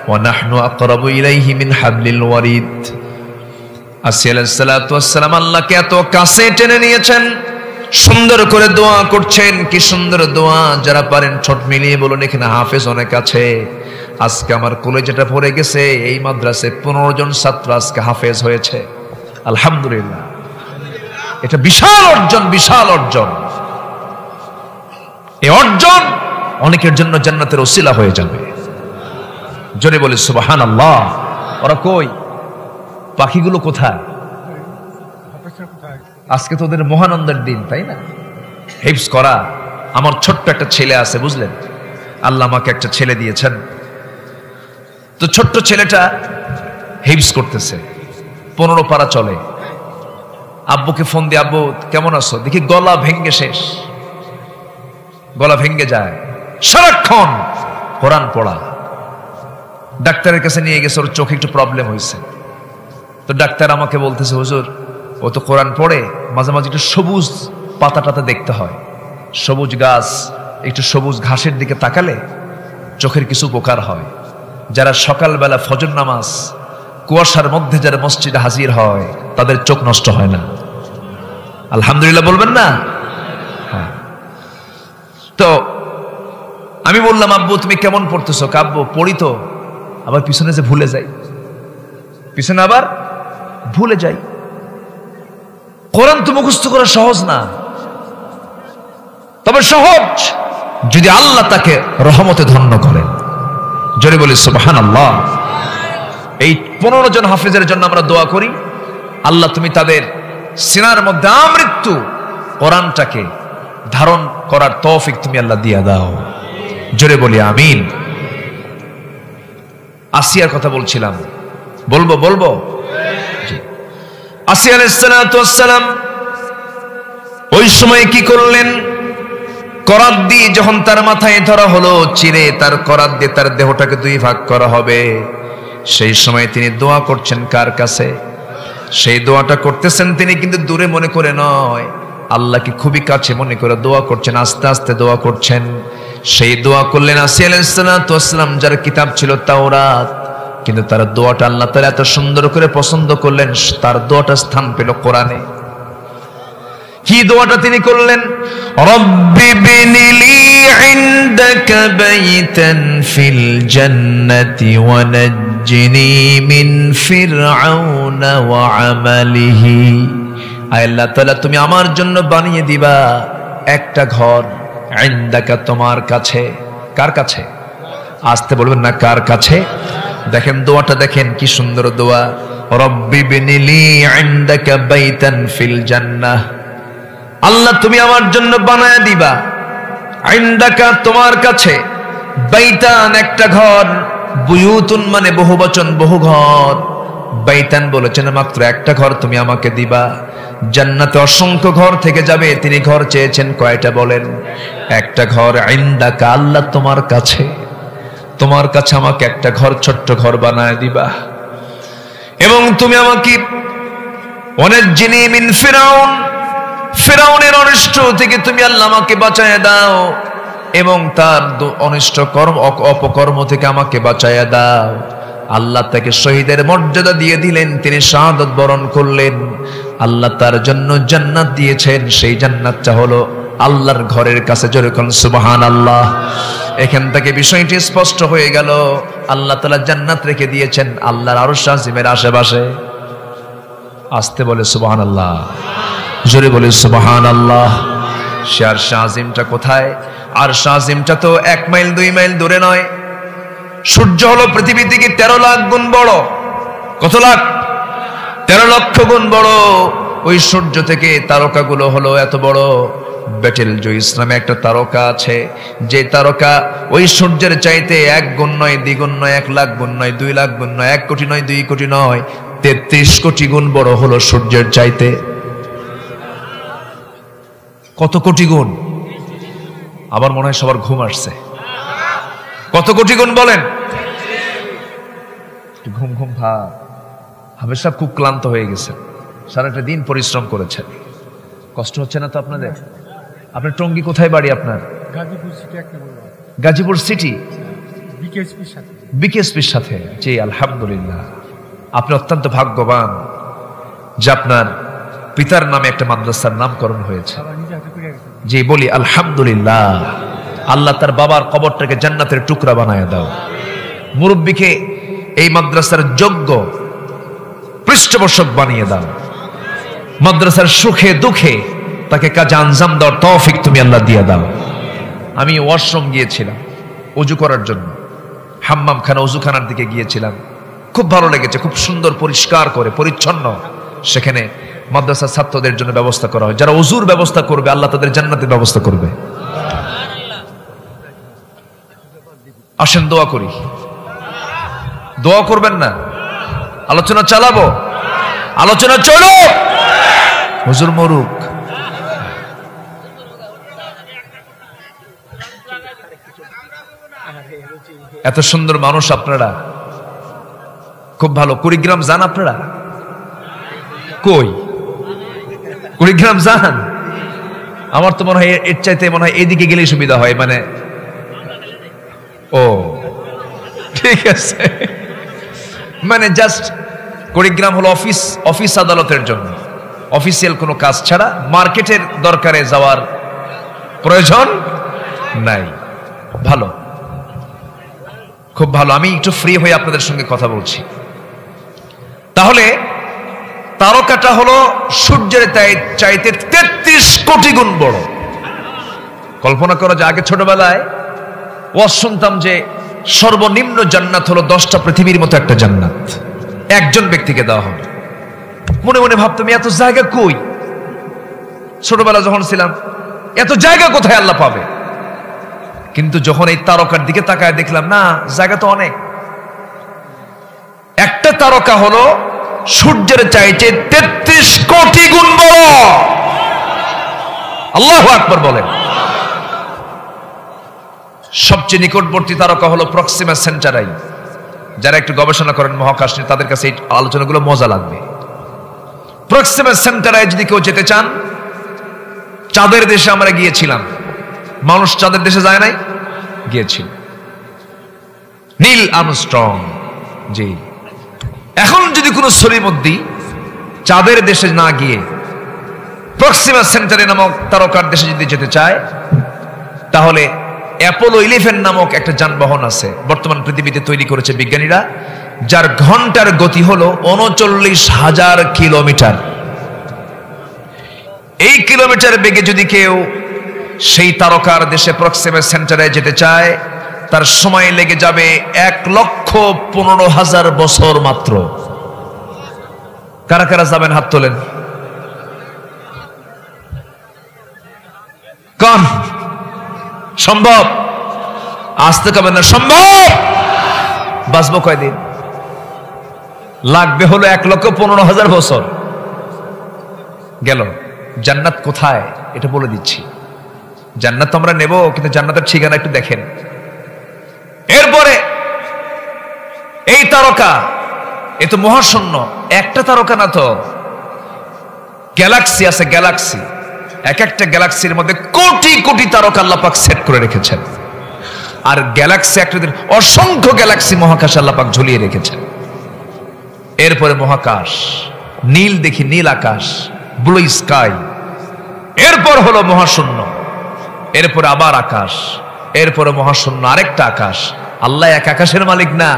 ওয়া নাহনু আকরাবু ইলাইহি মিন হাবলিল ওয়ারিদ। আসিয়া আলাইহিস সালাতু ওয়াস সালাম আল্লাহকে এত কাছে টেনে নিয়েছেন, সুন্দর করে দোয়া করছেন। কি সুন্দর দোয়া! যারা পারেন ঠোঁট মিলিয়ে বলুন, এখানে হাফেজ অনেক আছে। আজকে আমার কলেজটা পড়ে গেছে, এই মাদ্রাসায় 15 জন ছাত্র আজকে হাফেজ হয়েছে, আলহামদুলিল্লাহ। এটা বিশাল অর্জন, বিশাল অর্জন। এই অর্জন অনেকের জন্য জান্নাতের ওসিলা হয়ে যাবে। জোরে বলে সুবহানাল্লাহ। ওরা কই? পাখিগুলো কোথায়? আজকে তো ওদের মহানন্দের দিন, তাই না? হিফজ করা। আমার ছোট্ট একটা ছেলে আছে, বুঝলেন? আল্লাহ আমাকে একটা ছেলে দিয়েছেন। তো ছোট্ট ছেলেটা হিফজ করতেছে, 15 পারা চলে। আব্বুকে ফোন দিয়ে, আব্বু কেমন আছো? দেখি গলা ভেঙ্গে শেষ, গলা ভেঙ্গে যায়। সারাক্ষণ কোরআন পড়া। ডাক্তারের কাছে নিয়ে গেছে, ওর চোখে একটু প্রবলেম হয়েছে। তো ডাক্তার আমাকে বলতেছে, হুজুর ও তো কোরআন পড়ে, মাঝে মাঝে একটু সবুজ পাতা টাতা দেখতে হয়, সবুজ গাছ, একটু সবুজ ঘাসের দিকে তাকালে চোখের কিছু উপকার হয়। যারা সকালবেলা ফজর নামাজ কুয়াশার মধ্যে যারা মসজিদে হাজির হয়, তাদের চোখ নষ্ট হয় না। আলহামদুলিল্লাহ বলবেন না? হ্যাঁ। তো আমি বললাম, আব্বু তুমি কেমন পড়তেছো? আব্বু পড়ি তো, আবার পিছনে যে ভুলে যাই, পিছনে আবার ভুলে যাই। কোরআন তো মুখস্থ করা সহজ না, তবে সহজ যদি আল্লাহ তাকে রহমতে ধন্য করেন। জোরে বলি সুবহানাল্লাহ। এই 15 জন হাফেজের জন্য আমরা দোয়া করি, আল্লাহ তুমি তাদের সিনার মধ্যে আমৃত্যু কোরআনটাকে ধারণ করার তৌফিক তুমি আল্লাহ দিয়া দাও। জোরে বলি আমিন। আসিয়ার কথা বলছিলাম, বলবো। আসিয়া আলাইহিস সালাতু ওয়াস সালাম ওই সময় কি করলেন? করাত দিয়ে যখন তার মাথায় ধরা হলো, চিরে তার করাত দিয়ে তার দেহটাকে 2 ভাগ করা হবে, সেই সময় তিনি দোয়া করছেন কার কাছে? সেই দোয়াটা করতেছেন তিনি কিন্তু দূরে মনে করে নয়, আল্লাহকে খুবই কাছে মনে করে দোয়া করছেন, আস্তে আস্তে দোয়া করছেন। সেই দোয়া করলেন আসিয়া আলাইহিস সালাতু ওয়াস সালাম, যার কিতাব ছিল তাওরাত, কিন্তু তার দোয়াটা আল্লাহ তাআলা এত সুন্দর করে পছন্দ করলেন, তার দোয়াটা স্থান পেল কোরআনে। কি কি দোয়াটা তিনি করলেন? রব্বি বিনিলি ইনদাকা বাইতান ফিল জান্নাতি ওয়া নাজ্জিনি মিন ফিরআউনা ওয়া আমালিহি। আল্লাহ তাআলা তুমি আমার জন্য বানিয়ে দিবা একটা ঘর, ইনদাকা তোমার কাছে। কার কাছে? আসতে বলবেন না, কার কাছে? দেখেন দোয়াটা, দেখেন কি সুন্দর দোয়া। রব্বি বিনিলি ইনদাকা বাইতান ফিল জান্নাহ, আল্লাহ তুমি আমার জন্য বানায় দিবা, ইনদাকা তোমার কাছে, বাইতান একটা ঘর, বুয়ুতুন মানে বহুবচন, বহু ঘর, বাইতান বলেছেন মাত্র একটা ঘর তুমি আমাকে দিবা। জান্নাতে অসংখ্য ঘর থেকে যাবে, তিনি ঘর চেয়েছেন কয়টা বলেন? একটা ঘর। ইনদাকা আল্লাহ তোমার কাছে, তোমার কাছে আমাকে একটা ঘর, ছোট্ট ঘর বানায় দিবা, এবং তুমি আমাকে ওয়ানাজ্জিনি মিন ফিরাউন, ফিরাউনের অনিষ্ট থেকে তুমি আল্লাহ আমাকে বাঁচায় দাও, এবং তার অনিষ্ট কর্ম অপকর্ম থেকে আমাকে বাঁচায় দাও। আল্লাহ তাকে শহীদের মর্যাদা দিয়ে দিলেন, তিনি শাহাদাত বরণ করলেন। আল্লাহ তার জন্য জান্নাত দিয়েছেন, সেই জান্নাতটা হলো আল্লাহর ঘরের কাছে। জোরে কোন সুবহানাল্লাহ। এখান থেকে বিষয়টি স্পষ্ট হয়ে গেল, আল্লাহ তাআলা জান্নাত রেখে দিয়েছেন আল্লাহর আরশ আজিমের আশেপাশে। আসতে বলে সুবহানাল্লাহ, জোরে বলে সুবহানাল্লাহ। সে আরশ আজিমটা কোথায়? আরশ আজিমটা তো 1 মাইল 2 মাইল দূরে নয়। সূর্য হলো পৃথিবী থেকে 13 লাখ গুণ বড়। কত লাখ? 13 লক্ষ গুণ বড়। ওই সূর্য থেকে তারকাগুলো হলো এত বড়। বেটেল জুইস নামে একটা তারকা আছে, যে তারকা ওই সূর্যের চাইতে 1 গুণ নয়, 2 গুণ নয়, 1 লাখ গুণ নয়, 2 লাখ গুণ নয়, 1 কোটি নয়, 2 কোটি নয়, 33 কোটি গুণ বড় হলো সূর্যের চাইতে। কত কোটি গুণ? আবার মনে হয় সবার ঘুম আসছে। কত কোটি গুণ বলেন? ঘুম ঘুম ভাব। হাবের সাহেব খুব ক্লান্ত হয়ে গেছেন, সারাটা দিন পরিশ্রম করেছেন। কষ্ট হচ্ছে না তো আপনাদের? আপনার টঙ্গী কোথায় বাড়ি আপনার? গাজীপুর সিটি, বিকেএসপির সাথে। জি আলহামদুলিল্লাহ, আপনি অত্যন্ত ভাগ্যবান যে আপনার পিতার নামে একটা মাদ্রাসার নামকরণ হয়েছে। জি বলি আলহামদুলিল্লাহ। আল্লাহ তার বাবার কবরটাকে জান্নাতের টুকরা বানায় দাও। মুরব্বীকে এই মাদ্রাসার যোগ্য পৃষ্ঠপোষক বানিয়ে দাও। মাদ্রাসার সুখে দুঃখে তাকে কাজে আঞ্জাম দেওয়ার তৌফিক তুমি আল্লাহ দিয়ে দাও। আমি ওয়াশরুম গিয়েছিলাম ওযু করার জন্য, হাম্মাম খানা ওযুখানার দিকে গিয়েছিলাম। খুব ভালো লেগেছে, খুব সুন্দর পরিষ্কার করে পরিচ্ছন্ন। সেখানে মাদ্রাসার ছাত্রদের জন্য ব্যবস্থা করা হয়। যারা ওযুর ব্যবস্থা করবে আল্লাহ তাদের জান্নাতের ব্যবস্থা করবে। আসেন দোয়া করি। দোয়া করবেন না? আলোচনা চালাবো, আলোচনা চলো। হুজুর মরুক। এত সুন্দর মানুষ আপনারা, খুব ভালো। কুড়িগ্রাম যান আপনারা? কই কুড়িগ্রাম যান? আমার তো মনে হয় এর চাইতে মনে হয় এদিকে গেলেই সুবিধা হয়। মানে ও ঠিক আছে, মানে জাস্ট কুড়িগ্রাম হলো অফিস আদালতের জন্য, অফিসিয়াল কোনো কাজ ছাড়া মার্কেটের দরকারে যাওয়ার প্রয়োজন নাই। ভালো, খুব ভালো। আমি একটু ফ্রি হয়ে আপনাদের সঙ্গে কথা বলছি। তাহলে তারকাটা হলো সূর্যের চাইতে 33 কোটি গুণ বড়। কল্পনা করা যায়, আগে ছোটবেলায় ওয়াজ শুনতাম যে সর্বনিম্ন জান্নাত হলো 10টা পৃথিবীর মতো একটা জান্নাত একজন ব্যক্তিকে দেওয়া হবে। মনে মনে ভাবতাম এত জায়গা কই? ছোটবেলা যখন ছিলাম এত জায়গা কোথায় আল্লাহ পাবে? কিন্তু যখন এই তারকার দিকে তাকায় দেখলাম না, জায়গা তো অনেক। একটা তারকা হলো সূর্যের চাইতে 33 কোটি গুণ বড়। আল্লাহু আকবার বলেন। সবচেয়ে নিকটবর্তী তারকা হলো প্রক্সিমা সেন্টারাই। যারা একটু গবেষণা করেন মহাকাশ নিয়ে তাদের কাছে এই আলোচনাগুলো মজা লাগবে। প্রক্সিমা সেন্টারাই যদি কেউ যেতে চান, চাঁদের দেশে আমরা গিয়েছিলাম। মানুষ চাঁদের দেশে যায় নাই? গিয়েছিল নীল আর্মস্ট্রং। জি, এখন যদি কোনো সলিমুদ্দি চাঁদের দেশে না গিয়ে প্রক্সিমা সেন্টারি নামক তারকার দেশে যদি যেতে চায়, তাহলে অ্যাপোলো 11 নামক একটা যানবাহন আছে বর্তমান পৃথিবীতে তৈরি করেছে বিজ্ঞানীরা, যার ঘন্টার গতি হলো 39,000 কিলোমিটার। এই কিলোমিটার বেগে যদি কেউ সেই তারকার দেশে প্রক্সিমা সেন্টারে যেতে চায়, তার সময় লেগে যাবে 1,15,000 বছর মাত্র। কারা কারা যাবেন হাত তোলেন। কম সম্ভব, আসতে কবে না সম্ভব। বাঁচবো কয়দিন? লাগবে হলো 1,15,000 বছর। গেল। জান্নাত কোথায় এটা বলে দিচ্ছি। জান্নাত আমরা নেব, কিন্তু জান্নাতের ঠিকানা একটু দেখেন। এরপরে এই তারকা, এ তো মহাশূন্য, একটা তারকা না তো, গ্যালাক্সি আছে, গ্যালাক্সি। এক একটা গ্যালাক্সির মধ্যে কোটি কোটি তারকা আল্লাহ পাক সেট করে রেখেছেন। আর গ্যালাক্সি একটা অসংখ্য গ্যালাক্সি মহাকাশে আল্লাহ পাক ঝুলিয়ে রেখেছেন। এরপরে মহাকাশ, নীল দেখি, নীল আকাশ, ব্লু স্কাই। এরপর হলো মহাশূন্য, এরপরে আবার আকাশ, এরপরে মহাশূন্য, আরেকটা আকাশ। আল্লাহ এক আকাশের মালিক না,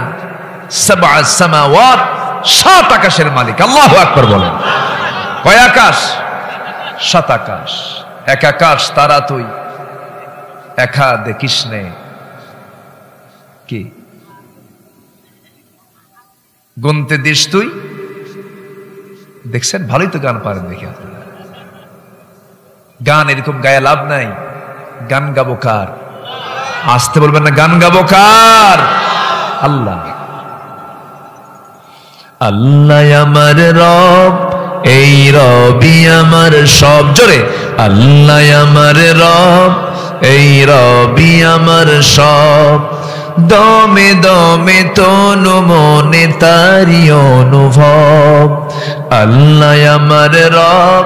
সাবআ সামাওয়াত, 7 আকাশের মালিক। আল্লাহু আকবার বলেন। কয় আকাশ? 7 আকাশ। এক আকাশ তারা তুই, একা দেখিস নে। কি গুনতে দিস তুই? দেখছেন, ভালোই তো গান পারেন দেখে আপনারা। গান এরকম গায়ে লাভ নাই। গান গাবো কার? আসতে বলবেন না, গান গাবো কার? আল্লাহ। আল্লাহ আমার রব, এই রবি আমার সব। জোরে আল্লাহ আমার রব, এই রবি আমার সব। দমে দমে তনু মনে তারি অনুভব। আল্লাহ আমার রব,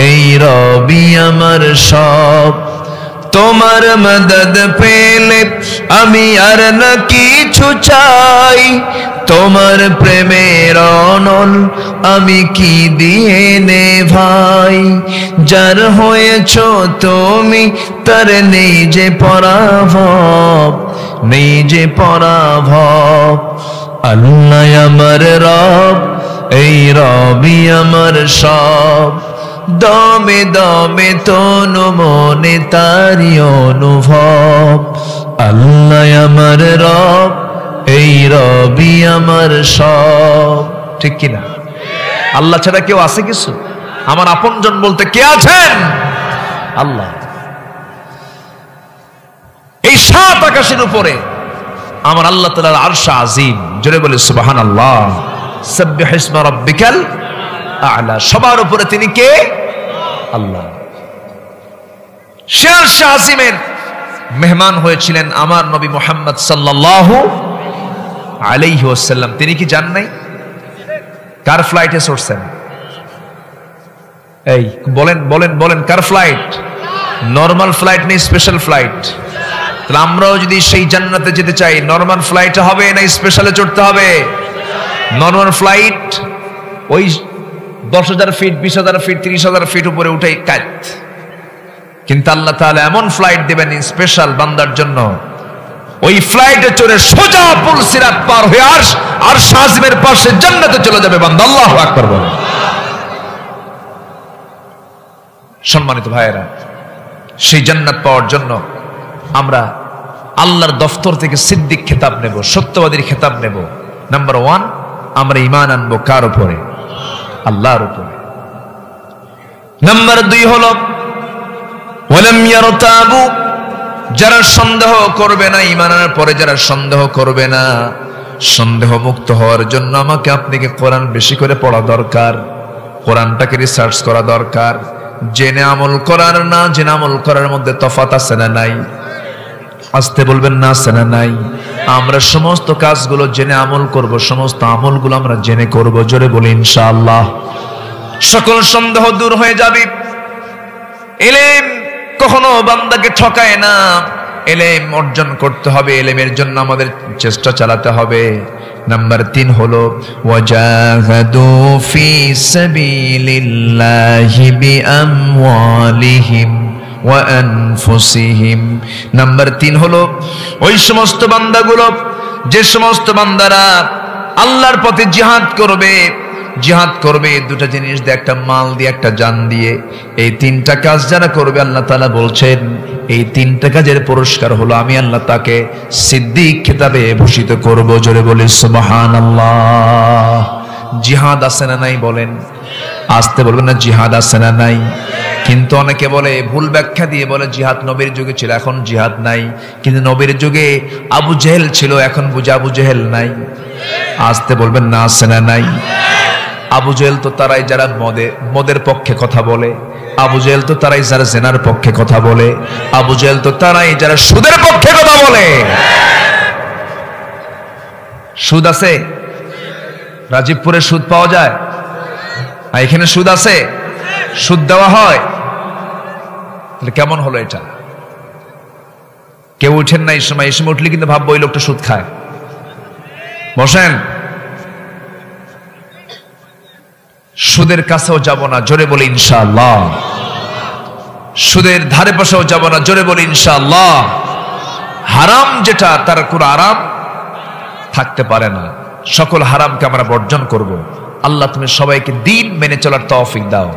এই রবি আমার সব। তোমার মদদ পেলে আমি আর না কিছু চাই। তোমার প্রেমের অনল আমি কি দিয়ে নে ভাই। যার হয়েছ তুমি তার নেই যে পরাভব, নেই যে পরাভব। আল্লাহ আমার রব, এই রবি আমার সব। দমে দমে তনু মনে তারি অনুভব। আল্লাহ আমার রব, এই রবি আমার সব। ঠিক কিনা? আল্লাহ ছাড়া কেউ আছে কিছু? আমার আপনজন বলতে কে আছেন? আল্লাহ। এই 7 আকাশের উপরে আমার আল্লাহ তাআলার আরশ আজিম। জোরে বলে সুবহানাল্লাহ। সাব্বিহ ইসমা রাব্বিকাল আ'লা। সবার উপরে তিনি কে? আল্লাহ। সে আরশ আজিমের মেহমান হয়েছিলেন আমার নবী মুহাম্মদ সাল্লাল্লাহু আলাইহি ওয়াসাল্লাম। তিনি কি জান নাই? কার ফ্লাইটে চড়ছেন? এই বলেন বলেন বলেন, কার ফ্লাইট? নরমাল ফ্লাইট নেই, স্পেশাল ফ্লাইট। তাহলে আমরাও যদি সেই জান্নাতে যেতে চাই, নরমাল ফ্লাইটে হবে না স্পেশালে চড়তে হবে? নরমাল ফ্লাইট ওই 10,000 ফিট, 20,000 ফিট, 30,000 ফিট উপরে উঠে কাজ। কিন্তু আল্লাহ তাআলা এমন ফ্লাইট দিবেন স্পেশাল বান্দার জন্য, ওই ফ্লাইটে চড়ে সোজা পুল সিরাত পার হয়ে আরশ আজিমের পাশে জান্নাতে চলে যাবে বান্দা। আল্লাহু আকবার বলেন। সম্মানিত ভাইয়েরা, সেই জান্নাত পাওয়ার জন্য আমরা আল্লাহর দফতর থেকে সিদ্দিক খেতাব নেব, সত্যবাদীর খেতাব নেব। নাম্বার 1, আমরা ঈমান আনবো কার উপরে? আল্লাহর উপরে। নাম্বার 2 হলো ওয়ালাম ইয়ারতাবু, যারা সন্দেহ করবে না, ঈমান আনার পরে যারা সন্দেহ করবে না। সন্দেহ মুক্ত হওয়ার জন্য আমাকে আপনাকে কোরআন বেশি করে পড়া দরকার, কোরআনটাকে রিসার্চ করা দরকার। জেনে আমল করার না জেনে আমল করার মধ্যে তফাৎ আছে না নাই? আসতে বলবেন না, আছে না নাই? আমরা সমস্ত কাজগুলো জেনে আমল করব, সমস্ত আমলগুলো আমরা জেনে করব। জোরে বলি ইনশাআল্লাহ। সকল সন্দেহ দূর হয়ে যাবে। ইলম কখনো বান্দাকে ঠকায় না, এলেম অর্জন করতে হবে, এলেমের জন্য আমাদের চেষ্টা চালাতে হবে। নাম্বার 3 হলো ওয়াজাহাদু ফি সাবিলিল্লাহি বিআমওয়ালিহিম ওয়া আনফুসিহিম। নাম্বার 3 হলো ওই সমস্ত বান্দাগুলো, যে সমস্ত বান্দারা আল্লাহর পথে জিহাদ করবে, জিহাদ করবে দুটা জিনিস দিয়ে, একটা মাল দিয়ে, একটা জান দিয়ে। এই 3টা কাজ যারা করবে আল্লাহ তাআলা বলছেন এই 3টা কাজের পুরস্কার হলো আমি আল্লাহ তাকে সিদ্দিক খেতাবে ভূষিত করব। জোরে বলি সুবহানাল্লাহ। জিহাদ আছে না নাই বলেন? আসতে বলবেন না, জিহাদ আছে না নাই? কিন্তু অনেকে বলে, ভুল ব্যাখ্যা দিয়ে বলে জিহাদ নবীর যুগে ছিল, এখন জিহাদ নাই। কিন্তু নবীর যুগে আবু জেহেল ছিল, এখন বুঝে আবু জেহেল নাই। আসতে বলবেন না, আছে না নাই? আবু জেহেল তো তারাই যারা মদের পক্ষে কথা বলে, আবু জেহেল তো তারাই যারা জেনার পক্ষে কথা বলে, আবু জেহেল তো তারাই যারা সুদের পক্ষে কথা বলে। সুদ আছে? রাজীবপুরে সুদ পাওয়া যায়? আর এখানে সুদ আছে? সুদ দেওয়া হয়? তাহলে কেমন হলো এটা? কেউ উঠেন না এই সময়, এই সময় উঠলে কিন্তু ভাববো ওই লোকটা সুদ খায়। বসেন। সুদের কাছেও যাব না, জোরে বলি ইনশাআল্লাহ। সুদের ধারে পাশেও যাব না, জোরে বলি ইনশাআল্লাহ। হারাম যেটা, তার কোনো আরাম থাকতে পারে না। সকল হারামকে আমরা বর্জন করব। আল্লাহ তুমি সবাইকে দিন মেনে চলার তৌফিক দাও।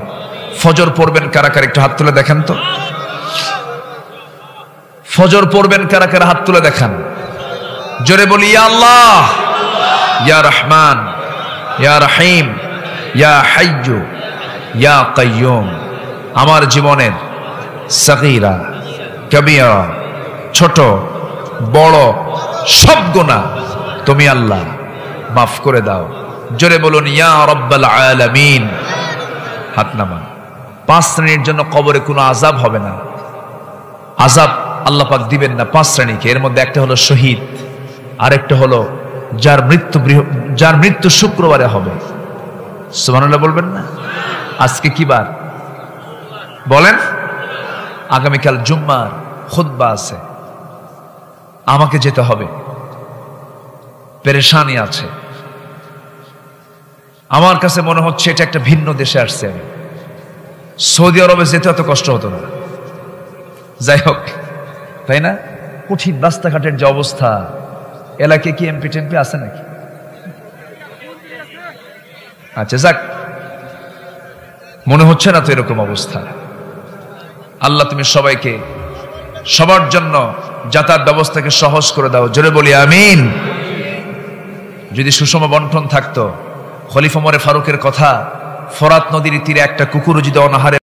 ফজর পড়বেন কারা কারা, একটু হাত তুলে দেখেন তো। ফজর পড়বেন কারা কারা, হাত তুলে দেখান। জোরে বলি ইয়া আল্লাহ, ইয়া রহমান, ইয়া রহিম, ইয়া হাইয়্যু, ইয়া কাইয়্যুম। আমার জীবনের সগীরা কবিরা, ছোট বড় সব গুনাহ তুমি আল্লাহ মাফ করে দাও। জোরে বলুন ইয়া রাব্বাল আলামিন। হাত নামান। 5 শ্রেণীর জন্য কবরে কোনো আযাব হবে না, আযাব আল্লাহ পাক দিবেন না 5 শ্রেণীকে। এর মধ্যে একটা হলো শহীদ, আরেকটা হলো যার মৃত্যু শুক্রবারে হবে। সুবহানাল্লাহ বলবেন না? আজকে কি বার বলেন? আগামীকাল জুম্মার খুতবা আছে, আমাকে যেতে হবে, পেরেশানি আছে। আমার কাছে মনে হচ্ছে এটা একটা ভিন্ন দেশে আসছে আমি। সৌদি আরবে যেতে এত কষ্ট হতো না। যাই হোক, তাই না? কঠিন রাস্তাঘাটের যে অবস্থা। এলাকায় কি এমপি টেমপি আছে নাকি? আচ্ছা যাক, মনে হচ্ছে না তো এরকম অবস্থা। আল্লাহ তুমি সবাইকে, সবার জন্য যাতায়াত ব্যবস্থাকে সহজ করে দাও। জোরে বলি আমিন। যদি সুষম বন্টন থাকতো, খলিফা ওমর ফারুকের কথা, ফোরাত নদীর তীরে একটা কুকুর যদি অনাহারে